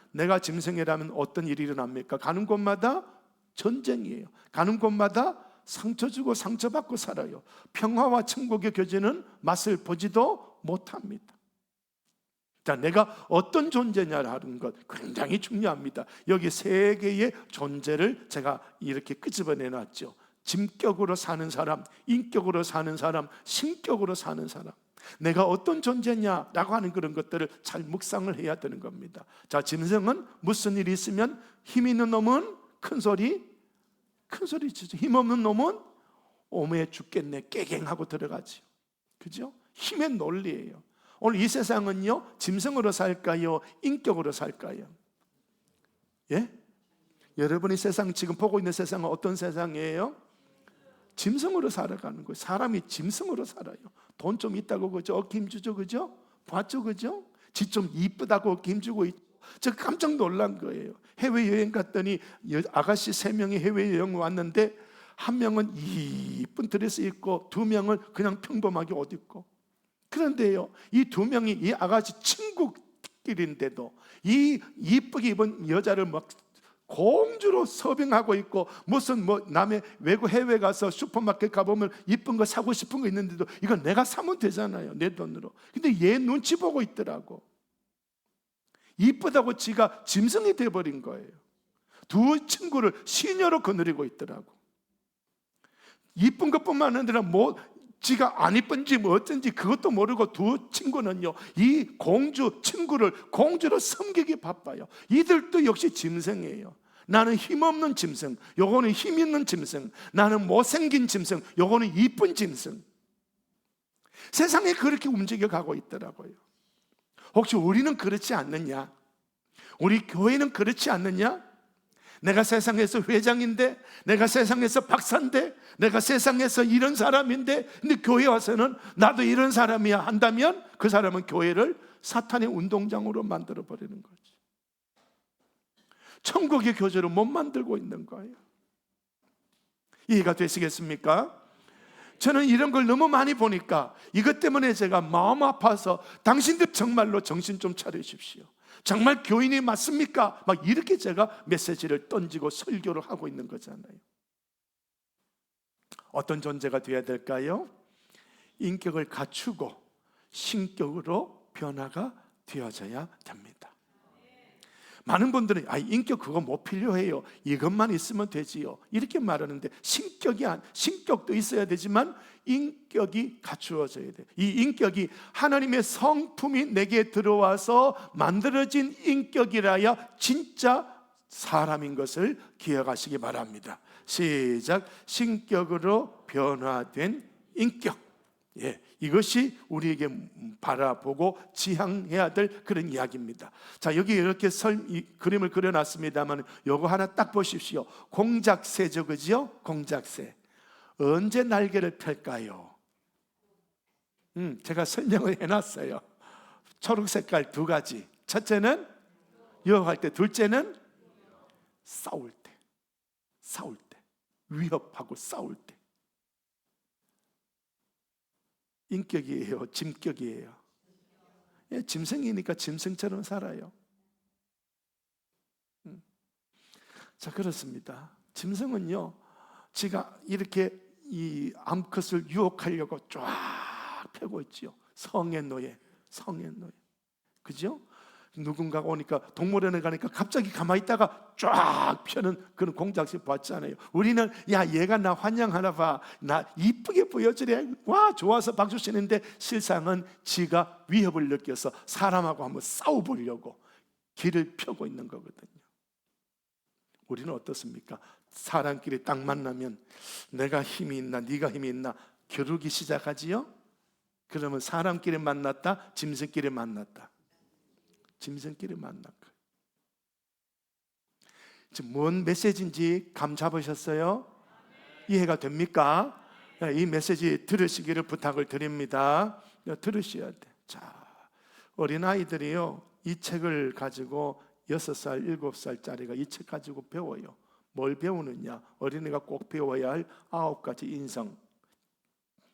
A: 어떤 일이 일어납니까? 가는 곳마다 전쟁이에요. 가는 곳마다 상처 주고 상처받고 살아요. 평화와 천국의 교제는 맛을 보지도 못합니다. 자, 내가 어떤 존재냐라는 것 굉장히 중요합니다. 여기 세 개의 존재를 제가 이렇게 끄집어내 놨죠. 짐격으로 사는 사람, 인격으로 사는 사람, 신격으로 사는 사람. 내가 어떤 존재냐라고 하는 그런 것들을 잘 묵상을 해야 되는 겁니다. 자, 짐승은 무슨 일이 있으면 힘 있는 놈은 큰 소리 치죠. 힘 없는 놈은 오메 죽겠네 깨갱하고 들어가죠. 그죠? 힘의 논리예요. 오늘 이 세상은요, 짐승으로 살까요? 인격으로 살까요? 예? 여러분이 세상 지금 보고 있는 세상은 어떤 세상이에요? 짐승으로 살아가는 거예요. 사람이 짐승으로 살아요. 돈 좀 있다고 그죠? 어깨 힘주죠, 그죠? 봤죠, 그죠? 지 좀 이쁘다고 어깨 힘주고 있죠. 저 깜짝 놀란 거예요. 해외여행 갔더니 아가씨 3명이 해외여행 왔는데 한 명은 이쁜 드레스 입고 2명은 그냥 평범하게 옷 입고. 그런데요, 이 2명이 이 아가씨 친구끼리인데도 이 이쁘게 입은 여자를 막 공주로 서빙하고 있고, 무슨 남의 외국 해외 가서 슈퍼마켓 가보면 이쁜 거 사고 싶은 거 있는데도 이건 내가 사면 되잖아요, 내 돈으로. 근데 얘 눈치 보고 있더라고. 이쁘다고 지가 짐승이 돼버린 거예요. 두 친구를 시녀로 거느리고 있더라고. 이쁜 것뿐만 아니라 지가 안 이쁜지 어쩐지 그것도 모르고 두 친구는요, 이 공주 친구를 공주로 섬기기 바빠요. 이들도 역시 짐승이에요. 나는 힘없는 짐승, 요거는 힘 있는 짐승. 나는 못생긴 짐승, 요거는 이쁜 짐승. 세상에 그렇게 움직여 가고 있더라고요. 혹시 우리는 그렇지 않느냐? 우리 교회는 그렇지 않느냐? 내가 세상에서 회장인데, 내가 세상에서 박사인데, 내가 세상에서 이런 사람인데, 근데 교회 와서는 나도 이런 사람이야 한다면 그 사람은 교회를 사탄의 운동장으로 만들어 버리는 거지. 천국의 교제를 못 만들고 있는 거예요. 이해가 되시겠습니까? 저는 이런 걸 너무 많이 보니까 이것 때문에 제가 마음 아파서 당신들 정말로 정신 좀 차리십시오. 정말 교인이 맞습니까? 막 이렇게 제가 메시지를 던지고 설교를 하고 있는 거잖아요. 어떤 존재가 되어야 될까요? 인격을 갖추고 신격으로 변화가 되어져야 됩니다. 많은 분들은 인격 그거 못 필요해요, 이것만 있으면 되지요, 이렇게 말하는데 신격도 있어야 되지만 인격이 갖추어져야 돼요. 이 인격이 하나님의 성품이 내게 들어와서 만들어진 인격이라야 진짜 사람인 것을 기억하시기 바랍니다. 시작. 신격으로 변화된 인격. 예, 이것이 우리에게 바라보고 지향해야 될 그런 이야기입니다. 자, 여기 이렇게 그림을 그려놨습니다만 요거 하나 딱 보십시오. 공작새죠, 그죠? 공작새 언제 날개를 펼까요? 제가 설명을 해놨어요. 초록 색깔 2가지. 첫째는 유혹할 때, 둘째는 싸울 때, 위협하고 싸울 때. 인격이에요? 짐격이에요? 예, 짐승이니까 짐승처럼 살아요. 자, 그렇습니다. 짐승은요, 지가 이렇게 이 암컷을 유혹하려고 쫙 펴고 있지요. 성의 노예, 성의 노예. 그죠? 누군가가 오니까, 동물원에 가니까 갑자기 가만히 있다가 쫙 펴는 그런 공작식 봤잖아요. 우리는 야, 얘가 나 환영하나 봐, 나 이쁘게 보여주래, 와 좋아서 박수 치는데, 실상은 지가 위협을 느껴서 사람하고 한번 싸워보려고 길을 펴고 있는 거거든요. 우리는 어떻습니까? 사람끼리 딱 만나면 내가 힘이 있나 네가 힘이 있나 겨루기 시작하지요. 그러면 사람끼리 만났다, 짐승끼리 만났다. 짐승끼리 만난 거예요. 지금 뭔 메시지인지 감 잡으셨어요? 이해가 됩니까? 이 메시지 들으시기를 부탁을 드립니다. 들으셔야 돼. 자, 어린아이들이요, 이 책을 가지고 6살, 7살짜리가 이 책 가지고 배워요. 뭘 배우느냐? 어린이가 꼭 배워야 할 9가지 인성.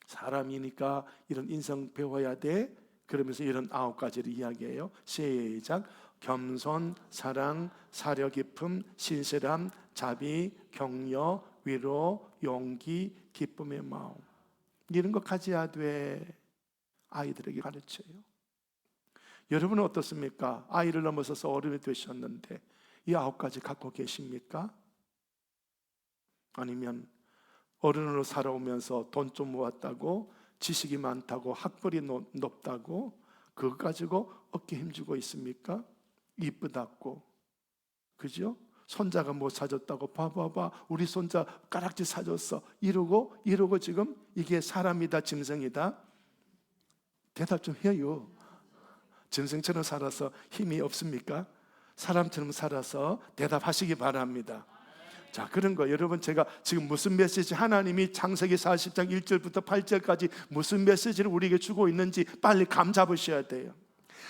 A: 사람이니까 이런 인성 배워야 돼. 그러면서 이런 9가지를 이야기해요. 시작. 겸손, 사랑, 사려 깊음, 신실함, 자비, 격려, 위로, 용기, 기쁨의 마음. 이런 거 가져야 돼. 아이들에게 가르쳐요. 여러분은 어떻습니까? 아이를 넘어서서 어른이 되셨는데 이 9가지 갖고 계십니까? 아니면 어른으로 살아오면서 돈 좀 모았다고, 지식이 많다고, 학벌이 높다고 그거 가지고 어깨 힘주고 있습니까? 이쁘다고, 그죠? 손자가 뭐 사줬다고, 봐봐봐 우리 손자 가락지 사줬어, 이러고 지금 이게 사람이다 짐승이다? 대답 좀 해요. 짐승처럼 살아서 힘이 없습니까? 사람처럼 살아서 대답하시기 바랍니다. 자, 그런 거 여러분, 제가 지금 무슨 메시지, 하나님이 창세기 40장 1절부터 8절까지 무슨 메시지를 우리에게 주고 있는지 빨리 감 잡으셔야 돼요.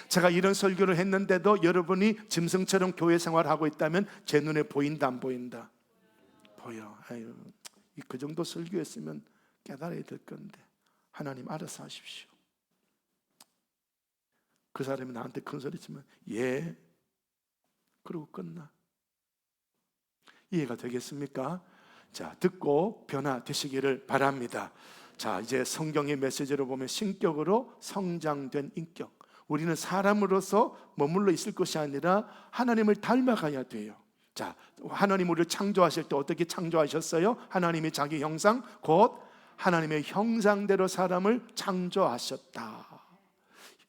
A: 제가 이런 설교를 했는데도 여러분이 짐승처럼 교회 생활하고 있다면 제 눈에 보인다 안 보인다? 보여. 아유, 그 정도 설교했으면 깨달아야 될 건데 하나님 알아서 하십시오. 그 사람이 나한테 큰 소리 치면 예, 그러고 끝나. 이해가 되겠습니까? 자, 듣고 변화되시기를 바랍니다. 자, 이제 성경의 메시지로 보면 신격으로 성장된 인격. 우리는 사람으로서 머물러 있을 것이 아니라 하나님을 닮아가야 돼요. 자, 하나님 우리를 창조하실 때 어떻게 창조하셨어요? 하나님이 자기 형상, 곧 하나님의 형상대로 사람을 창조하셨다.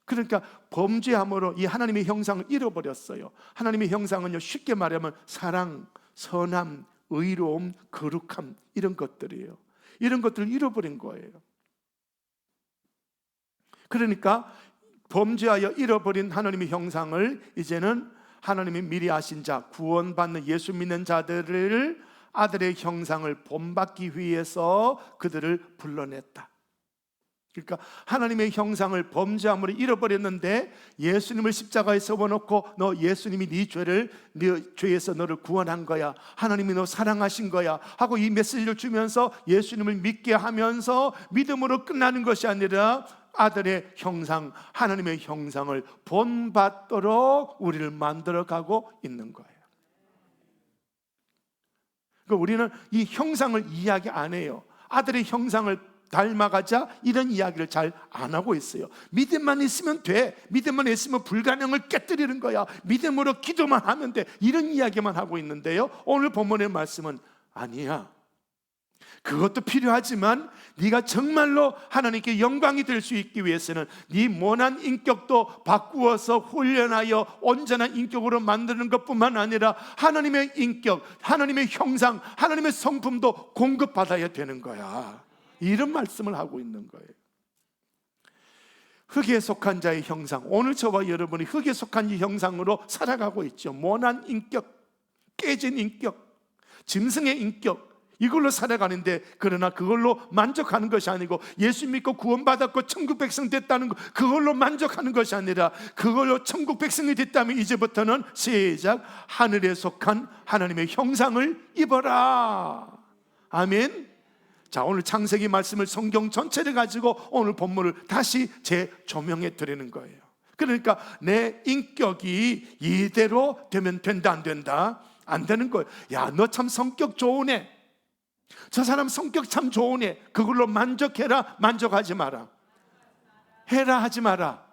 A: 그러니까 범죄함으로 이 하나님의 형상을 잃어버렸어요. 하나님의 형상은요, 쉽게 말하면 사랑, 선함, 의로움, 거룩함, 이런 것들이에요. 이런 것들을 잃어버린 거예요. 그러니까 범죄하여 잃어버린 하나님의 형상을 이제는 하나님이 미리 아신 자, 구원받는 예수 믿는 자들을 아들의 형상을 본받기 위해서 그들을 불러냈다. 그러니까 하나님의 형상을 범죄함으로 잃어버렸는데 예수님을 십자가에 세워놓고 너 예수님이 네 죄를, 네 죄에서 너를 구원한 거야, 하나님이 너 사랑하신 거야 하고 이 메시지를 주면서 예수님을 믿게 하면서 믿음으로 끝나는 것이 아니라 아들의 형상, 하나님의 형상을 본받도록 우리를 만들어가고 있는 거예요. 그러니까 우리는 이 형상을 이야기 안 해요. 아들의 형상을 닮아가자, 이런 이야기를 잘 안 하고 있어요. 믿음만 있으면 돼, 믿음만 있으면 불가능을 깨뜨리는 거야, 믿음으로 기도만 하면 돼, 이런 이야기만 하고 있는데요, 오늘 본문의 말씀은 아니야. 그것도 필요하지만 네가 정말로 하나님께 영광이 될 수 있기 위해서는 네 모난 인격도 바꾸어서 훈련하여 온전한 인격으로 만드는 것뿐만 아니라 하나님의 인격, 하나님의 형상, 하나님의 성품도 공급받아야 되는 거야. 이런 말씀을 하고 있는 거예요. 흙에 속한 자의 형상, 오늘 저와 여러분이 흙에 속한 이 형상으로 살아가고 있죠. 모난 인격, 깨진 인격, 짐승의 인격, 이걸로 살아가는데, 그러나 그걸로 만족하는 것이 아니고 예수 믿고 구원받았고 천국 백성 됐다는 것, 그걸로 만족하는 것이 아니라 그걸로 천국 백성이 됐다면 이제부터는 시작, 하늘에 속한 하나님의 형상을 입어라. 아멘. 자, 오늘 창세기 말씀을 성경 전체를 가지고 오늘 본문을 다시 재조명해 드리는 거예요. 그러니까 내 인격이 이대로 되면 된다, 안 된다? 안 되는 거예요. 야, 너 참 성격 좋은 애, 저 사람 성격 참 좋은 애, 그걸로 만족해라, 만족하지 마라. 해라, 하지 마라.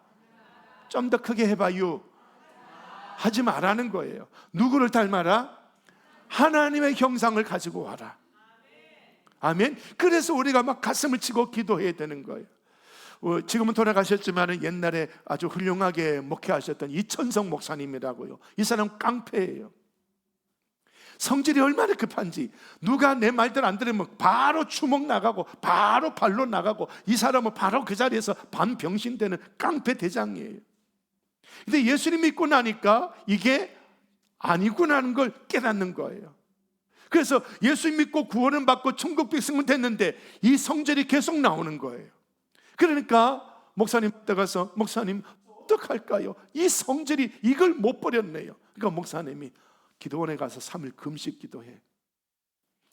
A: 좀 더 크게 해봐요. 하지 말라는 거예요. 누구를 닮아라? 하나님의 형상을 가지고 와라. 아멘. 그래서 우리가 막 가슴을 치고 기도해야 되는 거예요. 지금은 돌아가셨지만 옛날에 아주 훌륭하게 목회하셨던 이천성 목사님이라고요. 이 사람 깡패예요. 성질이 얼마나 급한지, 누가 내 말들 안 들으면 바로 주먹 나가고 바로 발로 나가고, 이 사람은 바로 그 자리에서 반병신되는 깡패 대장이에요. 근데 예수님 믿고 나니까 이게 아니구나 하는 걸 깨닫는 거예요. 그래서 예수 믿고 구원을 받고 천국 백성은 됐는데 이 성질이 계속 나오는 거예요. 그러니까 목사님한테 가서, 목사님 어떡할까요? 이 성질이 이걸 못 버렸네요. 그러니까 목사님이 기도원에 가서 3일 금식 기도해.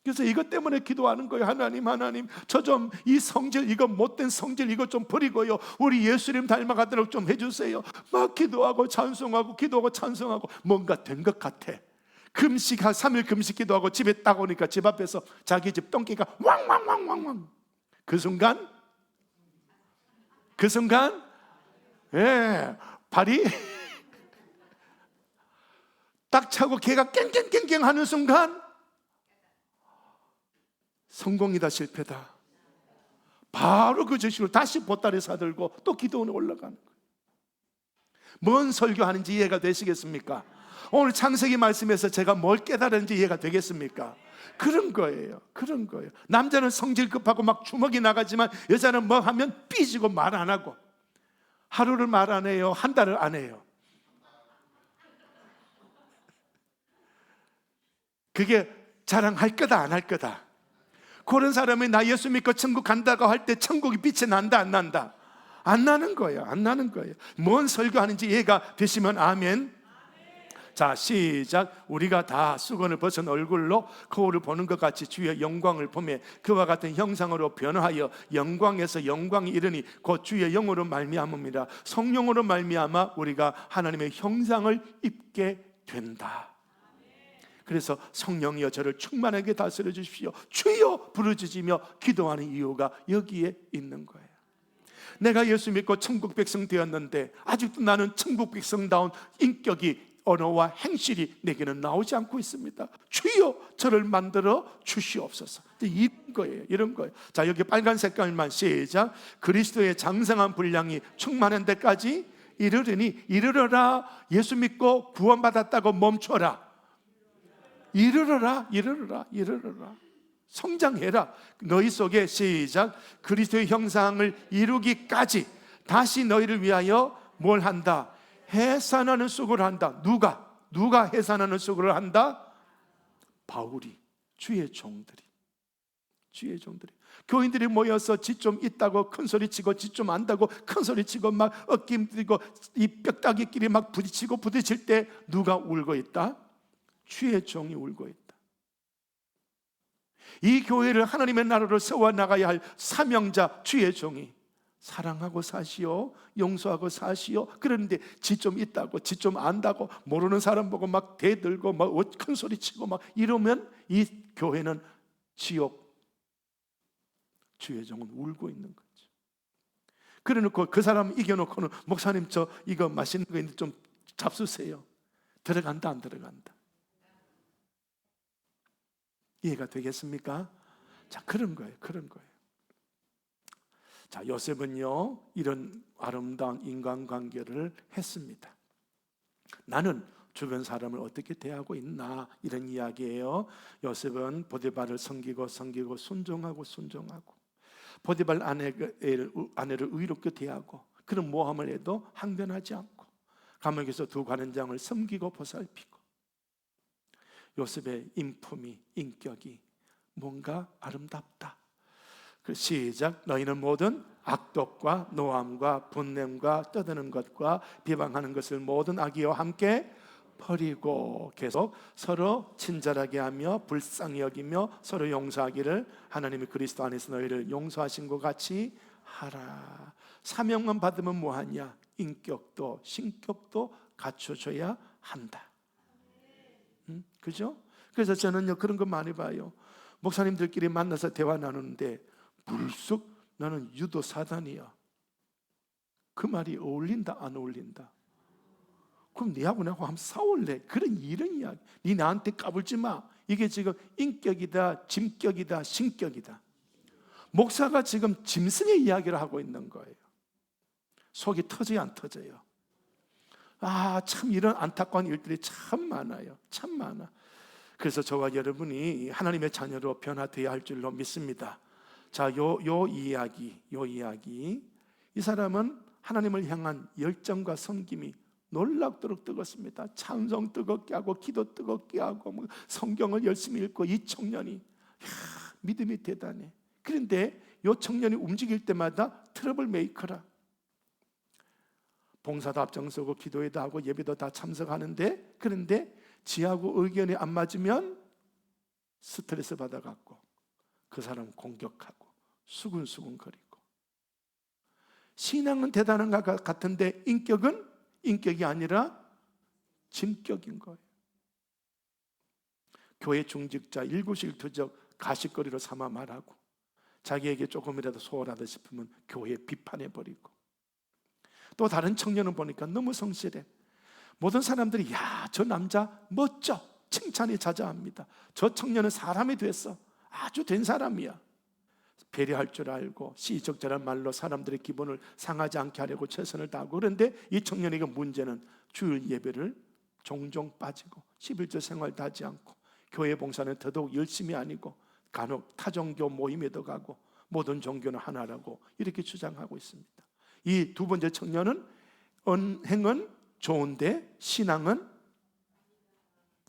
A: 그래서 이것 때문에 기도하는 거예요. 하나님, 저 좀 이 성질, 이거 못된 성질 이거 좀 버리고요, 우리 예수님 닮아가도록 좀 해주세요. 막 기도하고 찬송하고 기도하고 찬송하고 뭔가 된 것 같아. 금식, 한 3일 금식 기도하고 집에 딱 오니까 집 앞에서 자기 집 똥개가 왕왕왕왕왕. 그 순간 발이 딱 차고 개가 깽깽깽깽 하는 순간 성공이다, 실패다. 바로 그 즉시로 다시 보따리 사들고 또 기도원에 올라가는 거예요. 뭔 설교하는지 이해가 되시겠습니까? 오늘 창세기 말씀에서 제가 뭘 깨달았는지 이해가 되겠습니까? 그런 거예요. 남자는 성질 급하고 막 주먹이 나가지만 여자는 뭐 하면 삐지고 말 안 하고, 하루를 말 안 해요, 한 달을 안 해요. 그게 자랑할 거다, 안 할 거다. 그런 사람이 나 예수 믿고 천국 간다고 할 때 천국이 빛이 난다, 안 난다? 안 나는 거예요. 뭔 설교하는지 이해가 되시면 아멘. 자, 시작. 우리가 다 수건을 벗은 얼굴로 거울을 보는 것 같이 주의 영광을 보며 그와 같은 형상으로 변화하여 영광에서 영광이 이르니 곧 주의 영으로 말미암음이라. 성령으로 말미암아 우리가 하나님의 형상을 입게 된다. 그래서 성령이여 저를 충만하게 다스려 주십시오, 주여 부르짖으며 기도하는 이유가 여기에 있는 거예요. 내가 예수 믿고 천국 백성 되었는데 아직도 나는 천국 백성다운 인격이, 언어와 행실이 내게는 나오지 않고 있습니다. 주여 저를 만들어 주시옵소서. 이런 거예요. 자, 여기 빨간 색깔만 시작. 그리스도의 장성한 분량이 충만한 데까지 이르르니, 이르러라. 예수 믿고 구원받았다고 멈춰라. 이르러라. 성장해라. 너희 속에 시작. 그리스도의 형상을 이루기까지 다시 너희를 위하여 뭘 한다? 해산하는 수고를 한다. 누가 해산하는 수고를 한다? 바울이, 주의 종들이. 교인들이 모여서 지 좀 있다고 큰소리치고 지 좀 안다고 큰소리치고 막 어깨 힘들고 이 뼈다귀끼리 막 부딪힐 때 누가 울고 있다? 주의 종이 울고 있다. 이 교회를 하나님의 나라로 세워나가야 할 사명자 주의 종이 사랑하고 사시오, 용서하고 사시오. 그런데 지 좀 있다고, 지 좀 안다고 모르는 사람 보고 막 대들고 막 큰소리치고 막 이러면 이 교회는 지옥. 주의 종은 울고 있는 거죠. 그래놓고 그 사람 이겨놓고는 목사님 저 이거 맛있는 거 있는데 좀 잡수세요. 들어간다, 안 들어간다? 이해가 되겠습니까? 자, 그런 거예요. 자, 요셉은요 이런 아름다운 인간관계를 했습니다. 나는 주변 사람을 어떻게 대하고 있나, 이런 이야기예요. 요셉은 보디발을 섬기고 순종하고 보디발 아내를 의롭게 대하고, 그런 모함을 해도 항변하지 않고 감옥에서 두 관원장을 섬기고 보살피고, 요셉의 인품이, 인격이 뭔가 아름답다. 그 시작. 너희는 모든 악독과 노함과 분냄과 떠드는 것과 비방하는 것을 모든 악의와 함께 버리고 계속 서로 친절하게 하며 불쌍히 여기며 서로 용서하기를 하나님이 그리스도 안에서 너희를 용서하신 것 같이 하라. 사명만 받으면 뭐하냐? 인격도 신격도 갖춰줘야 한다. 그죠? 그래서 저는요 그런 거 많이 봐요. 목사님들끼리 만나서 대화 나누는데 불쑥 나는 유도 사단이야. 그 말이 어울린다 안 어울린다? 그럼 니하고 나하고 한번 싸울래? 이런 이야기. 니 나한테 까불지 마. 이게 지금 인격이다, 짐격이다, 신격이다. 목사가 지금 짐승의 이야기를 하고 있는 거예요. 속이 터져요, 안 터져요? 참 이런 안타까운 일들이 참 많아요. 참 많아. 그래서 저와 여러분이 하나님의 자녀로 변화되어야 할 줄로 믿습니다. 자, 요 이야기. 이 사람은 하나님을 향한 열정과 섬김이 놀랍도록 뜨겁습니다. 찬송 뜨겁게 하고 기도 뜨겁게 하고 성경을 열심히 읽고 이 청년이 믿음이 대단해. 그런데 이 청년이 움직일 때마다 트러블 메이커라. 봉사도 앞장서고 기도회도 하고 예배도 다 참석하는데 그런데 지하고 의견이 안 맞으면 스트레스 받아갖고 그 사람 공격하고 수근수근거리고. 신앙은 대단한 것 같은데 인격은 인격이 아니라 짐격인 거예요. 교회 중직자 일구실투적 가십거리로 삼아 말하고 자기에게 조금이라도 소홀하다 싶으면 교회 비판해버리고. 또 다른 청년은 보니까 너무 성실해. 모든 사람들이 저 남자 멋져 칭찬이 자자합니다. 저 청년은 사람이 됐어. 아주 된 사람이야. 배려할 줄 알고 시적절한 말로 사람들의 기분을 상하지 않게 하려고 최선을 다하고. 그런데 이 청년에게 문제는 주일 예배를 종종 빠지고 11조 생활도 하지 않고 교회 봉사는 더더욱 열심히 아니고 간혹 타종교 모임에도 가고 모든 종교는 하나라고 이렇게 주장하고 있습니다. 이 두 번째 청년은 언행은 좋은데 신앙은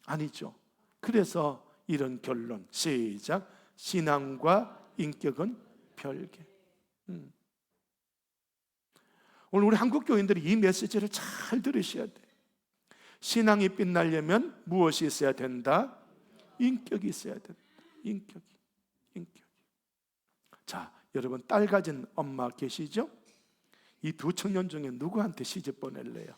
A: 아니죠. 그래서 이런 결론. 시작. 신앙과 인격은 별개. 오늘 우리 한국 교인들이 이 메시지를 잘 들으셔야 돼. 신앙이 빛나려면 무엇이 있어야 된다? 인격이 있어야 된다. 인격이. 자, 여러분 딸 가진 엄마 계시죠? 이 두 청년 중에 누구한테 시집 보낼래요?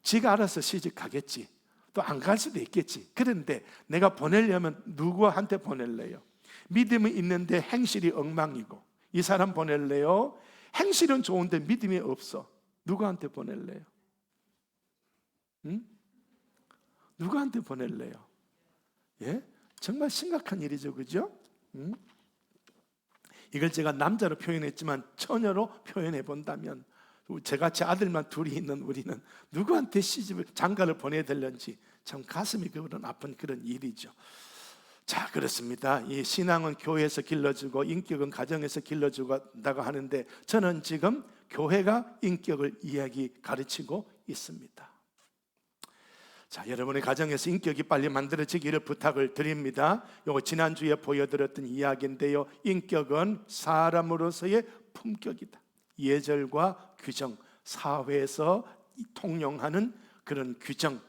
A: 지가 알아서 시집 가겠지. 또 안 갈 수도 있겠지. 그런데 내가 보내려면 누구한테 보낼래요? 믿음이 있는데 행실이 엉망이고. 이 사람 보낼래요? 행실은 좋은데 믿음이 없어. 누구한테 보낼래요? 누구한테 보낼래요? 예? 정말 심각한 일이죠, 그죠? 이걸 제가 남자로 표현했지만 처녀로 표현해 본다면 저같이 아들만 둘이 있는 우리는 누구한테 시집을 장가를 보내야 될런지 참 가슴이 그런 아픈 그런 일이죠. 자, 그렇습니다. 이 신앙은 교회에서 길러주고 인격은 가정에서 길러주다고 하는데 저는 지금 교회가 인격을 가르치고 있습니다. 자, 여러분의 가정에서 인격이 빨리 만들어지기를 부탁을 드립니다. 이거 지난주에 보여드렸던 이야기인데요. 인격은 사람으로서의 품격이다. 예절과 규정, 사회에서 통용하는 그런 규정,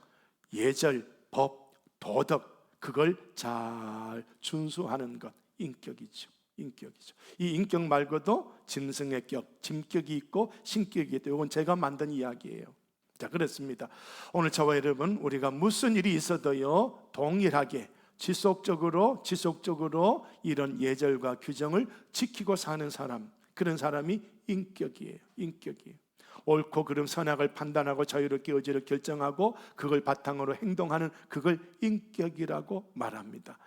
A: 예절, 법, 도덕, 그걸 잘 준수하는 것, 인격이죠. 이 인격 말고도 짐승의 격, 짐격이 있고 신격이 있다. 이건 제가 만든 이야기예요. 자, 그렇습니다. 오늘 저와 여러분, 우리가 무슨 일이 있어도요 동일하게 지속적으로 이런 예절과 규정을 지키고 사는 사람, 그런 사람이 인격이에요. 옳고 그름 선악을 판단하고 자유롭게 의지를 결정하고 그걸 바탕으로 행동하는 그걸 인격이라고 말합니다.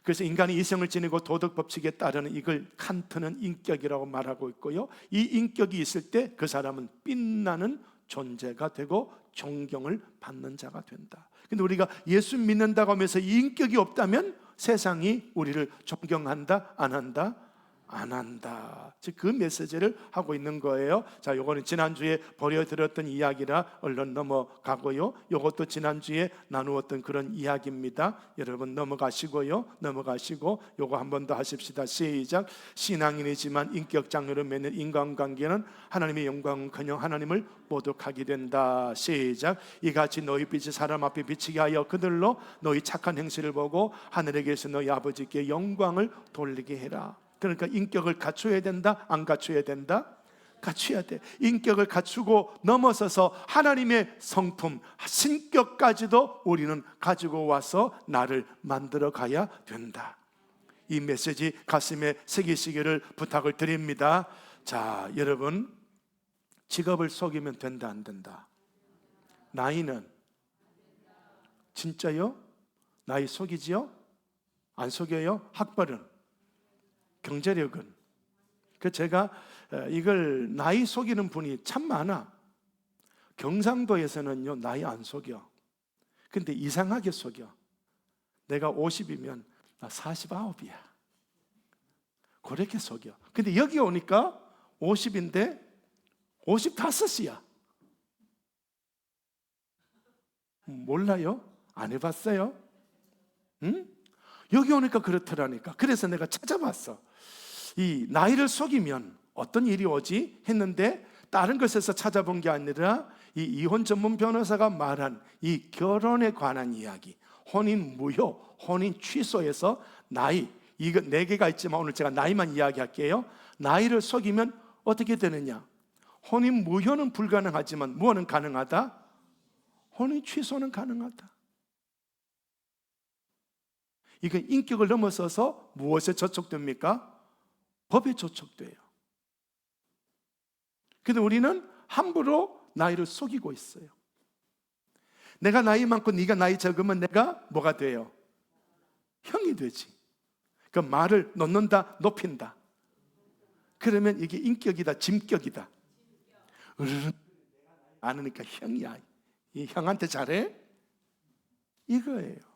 A: 그래서 인간이 이성을 지니고 도덕 법칙에 따르는 이걸 칸트는 인격이라고 말하고 있고요. 이 인격이 있을 때 그 사람은 빛나는 존재가 되고 존경을 받는 자가 된다. 근데 우리가 예수 믿는다고 하면서 이 인격이 없다면 세상이 우리를 존경한다, 안 한다? 안 한다. 즉 그 메시지를 하고 있는 거예요. 자, 요거는 지난주에 보여드렸던 이야기라 얼른 넘어가고요. 요것도 지난주에 나누었던 그런 이야기입니다. 여러분 넘어가시고 요거 한 번 더 하십시다. 시작. 신앙인이지만 인격 장애로 맺는 인간관계는 하나님의 영광은커녕 하나님을 모독하게 된다. 시작. 이같이 너희 빛이 사람 앞에 비치게 하여 그들로 너희 착한 행실을 보고 하늘에 계신 너희 아버지께 영광을 돌리게 해라. 그러니까 인격을 갖춰야 된다? 안 갖춰야 된다? 갖춰야 돼. 인격을 갖추고 넘어서서 하나님의 성품, 신격까지도 우리는 가지고 와서 나를 만들어 가야 된다. 이 메시지 가슴에 새기시기를 부탁을 드립니다. 자, 여러분, 직업을 속이면 된다 안 된다? 나이는 진짜요? 나이 속이지요? 안 속여요? 학벌은? 경제력은? 그 제가 이걸 나이 속이는 분이 참 많아. 경상도에서는요 나이 안 속여. 근데 이상하게 속여. 내가 50이면 나 49이야. 그렇게 속여. 근데 여기 오니까 50인데 55이야. 몰라요? 안 해봤어요? 응? 여기 오니까 그렇더라니까. 그래서 내가 찾아봤어. 이 나이를 속이면 어떤 일이 오지? 했는데 다른 것에서 찾아본 게 아니라 이 이혼 전문 변호사가 말한 이 결혼에 관한 이야기, 혼인 무효, 혼인 취소에서 나이, 이거 4개가 있지만 오늘 제가 나이만 이야기할게요. 나이를 속이면 어떻게 되느냐? 혼인 무효는 불가능하지만 무엇은 가능하다? 혼인 취소는 가능하다. 이게 인격을 넘어서서 무엇에 저촉됩니까? 법에 저촉돼요. 근데 우리는 함부로 나이를 속이고 있어요. 내가 나이 많고 네가 나이 적으면 내가 뭐가 돼요? 형이 되지. 그 말을 놓는다, 높인다. 그러면 이게 인격이다, 짐격이다. 아느니까 형이야. 이 형한테 잘해? 이거예요.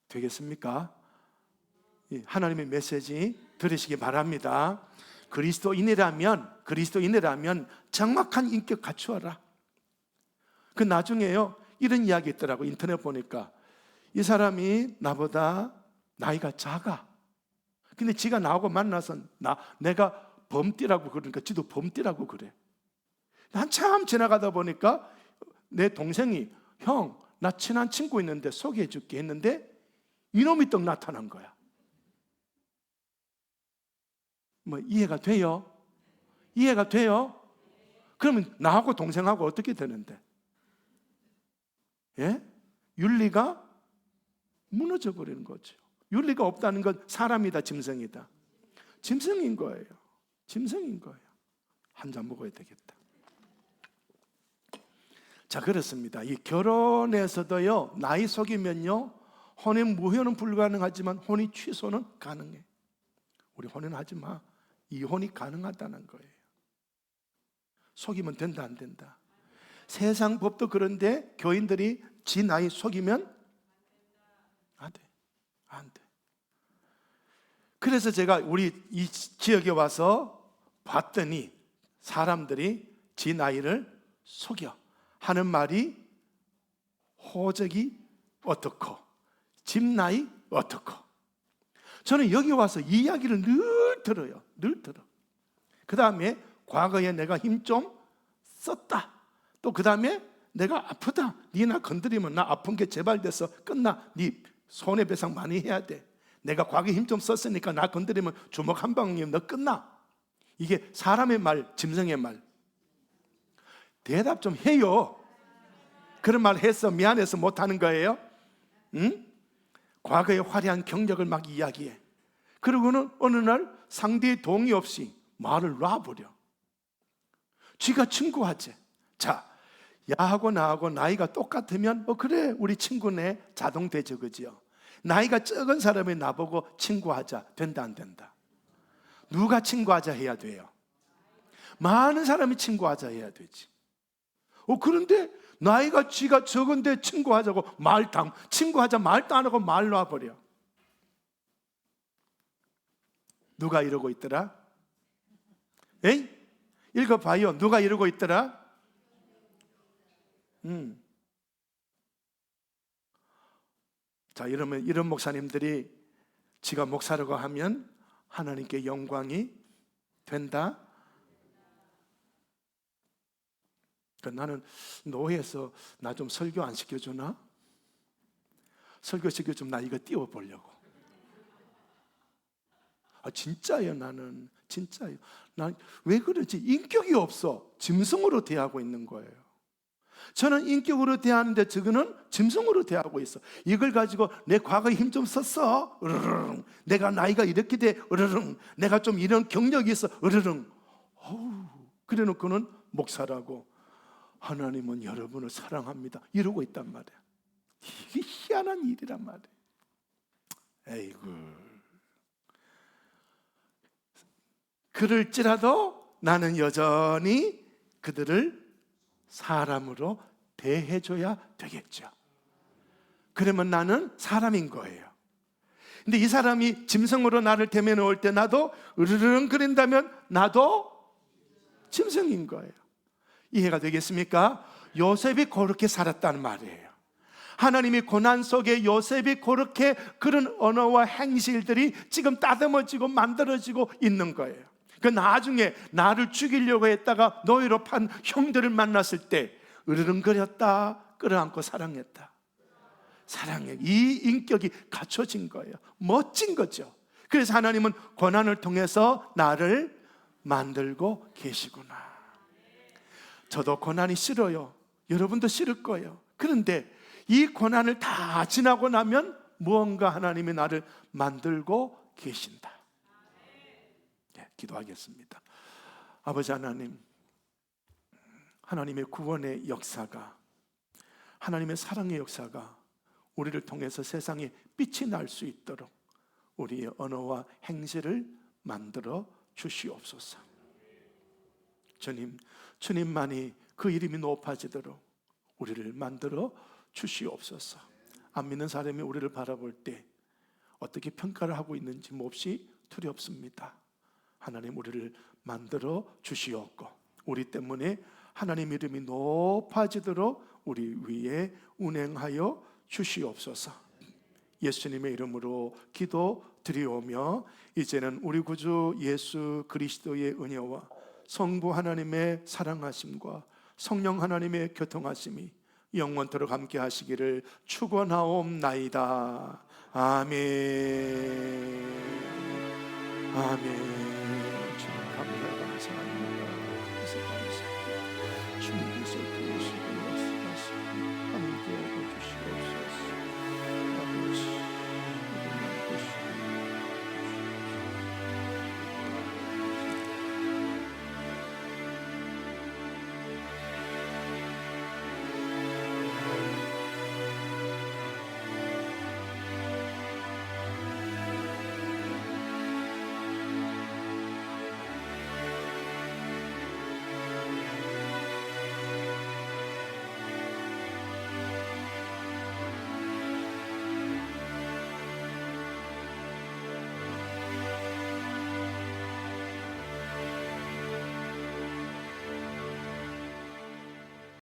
A: 되겠습니까? 하나님의 메시지 들으시기 바랍니다. 그리스도인이라면 정확한 인격 갖추어라. 그 나중에요 이런 이야기 있더라고. 인터넷 보니까 이 사람이 나보다 나이가 작아. 근데 지가 나하고 만나서 내가 범띠라고 그러니까 지도 범띠라고 그래. 한참 지나가다 보니까 내 동생이 형, 나 친한 친구 있는데 소개해 줄게 했는데 이놈이 떡 나타난 거야. 뭐 이해가 돼요? 이해가 돼요? 그러면 나하고 동생하고 어떻게 되는데? 예? 윤리가 무너져 버리는 거죠. 윤리가 없다는 건 사람이다, 짐승이다? 짐승인 거예요. 짐승인 거예요. 한 잔 먹어야 되겠다. 자, 그렇습니다. 이 결혼에서도요 나이 속이면요 혼인 무효는 불가능하지만 혼인 취소는 가능해. 우리 혼인하지 마. 이혼이 가능하다는 거예요. 속이면 된다 안 된다? 세상 법도 그런데 교인들이 지 나이 속이면 안 돼. 안 돼. 그래서 제가 우리 이 지역에 와서 봤더니 사람들이 지 나이를 속여. 하는 말이 호적이 어떻고 집 나이 어떻고. 저는 여기 와서 이 이야기를 늘 들어요. 늘 들어. 그 다음에 과거에 내가 힘 좀 썼다. 또 그 다음에 내가 아프다. 니 나 건드리면 나 아픈 게 재발돼서 끝나. 니 손해배상 많이 해야 돼. 내가 과거에 힘 좀 썼으니까 나 건드리면 주먹 한 방이면 너 끝나. 이게 사람의 말, 짐승의 말. 대답 좀 해요. 그런 말 해서 미안해서 못하는 거예요? 응? 과거의 화려한 경력을 막 이야기해. 그러고는 어느 날 상대의 동의 없이 말을 놔버려. 쥐가 친구하지. 자, 야하고 나하고 나이가 똑같으면 그래 우리 친구네 자동되죠. 그죠? 나이가 적은 사람이 나보고 친구하자. 된다 안 된다? 누가 친구하자 해야 돼요? 많은 사람이 친구하자 해야 되지. 그런데 나이가 지가 적은데 친구하자고 말당, 친구하자 말도 안 하고 말 놔버려. 누가 이러고 있더라? 에이? 읽어봐요. 누가 이러고 있더라? 자, 이러면 이런 목사님들이 지가 목사라고 하면 하나님께 영광이 된다? 나는 노회에서 나 좀 설교 안 시켜주나? 설교 시켜주면 나 이거 띄워보려고. 진짜예요. 나는 진짜예요. 난 왜 그러지? 인격이 없어. 짐승으로 대하고 있는 거예요. 저는 인격으로 대하는데 저거는 짐승으로 대하고 있어. 이걸 가지고 내 과거에 힘 좀 썼어. 으르릉. 내가 나이가 이렇게 돼. 으르릉. 내가 좀 이런 경력이 있어. 으르릉. 그래 놓고는 목사라고 하나님은 여러분을 사랑합니다 이러고 있단 말이야. 이게 희한한 일이란 말이야. 에이구. 그럴지라도 나는 여전히 그들을 사람으로 대해줘야 되겠죠. 그러면 나는 사람인 거예요. 근데 이 사람이 짐승으로 나를 대면해 올 때 나도 으르릉 거린다면 나도 짐승인 거예요. 이해가 되겠습니까? 요셉이 그렇게 살았다는 말이에요. 하나님이 고난 속에 요셉이 그렇게 그런 언어와 행실들이 지금 다듬어지고 만들어지고 있는 거예요. 그 나중에 나를 죽이려고 했다가 노예로 판 형들을 만났을 때 으르렁거렸다, 끌어안고 사랑했다. 사랑해. 이 인격이 갖춰진 거예요. 멋진 거죠. 그래서 하나님은 고난을 통해서 나를 만들고 계시구나. 저도 고난이 싫어요. 여러분도 싫을 거예요. 그런데 이 고난을 다 지나고 나면 무언가 하나님이 나를 만들고 계신다. 네, 기도하겠습니다. 아버지 하나님, 하나님의 구원의 역사가, 하나님의 사랑의 역사가 우리를 통해서 세상에 빛이 날 수 있도록 우리의 언어와 행실을 만들어 주시옵소서. 주님, 주님만이 그 이름이 높아지도록 우리를 만들어 주시옵소서. 안 믿는 사람이 우리를 바라볼 때 어떻게 평가를 하고 있는지 몹시 두렵습니다. 하나님, 우리를 만들어 주시옵고 우리 때문에 하나님 이름이 높아지도록 우리 위에 운행하여 주시옵소서. 예수님의 이름으로 기도드리오며 이제는 우리 구주 예수 그리스도의 은혜와 성부 하나님의 사랑하심과 성령 하나님의 교통하심이 영원토록 함께 하시기를 축원하옵나이다. 아멘. 아멘. 주님 감사합니다. 주님께서 도우시고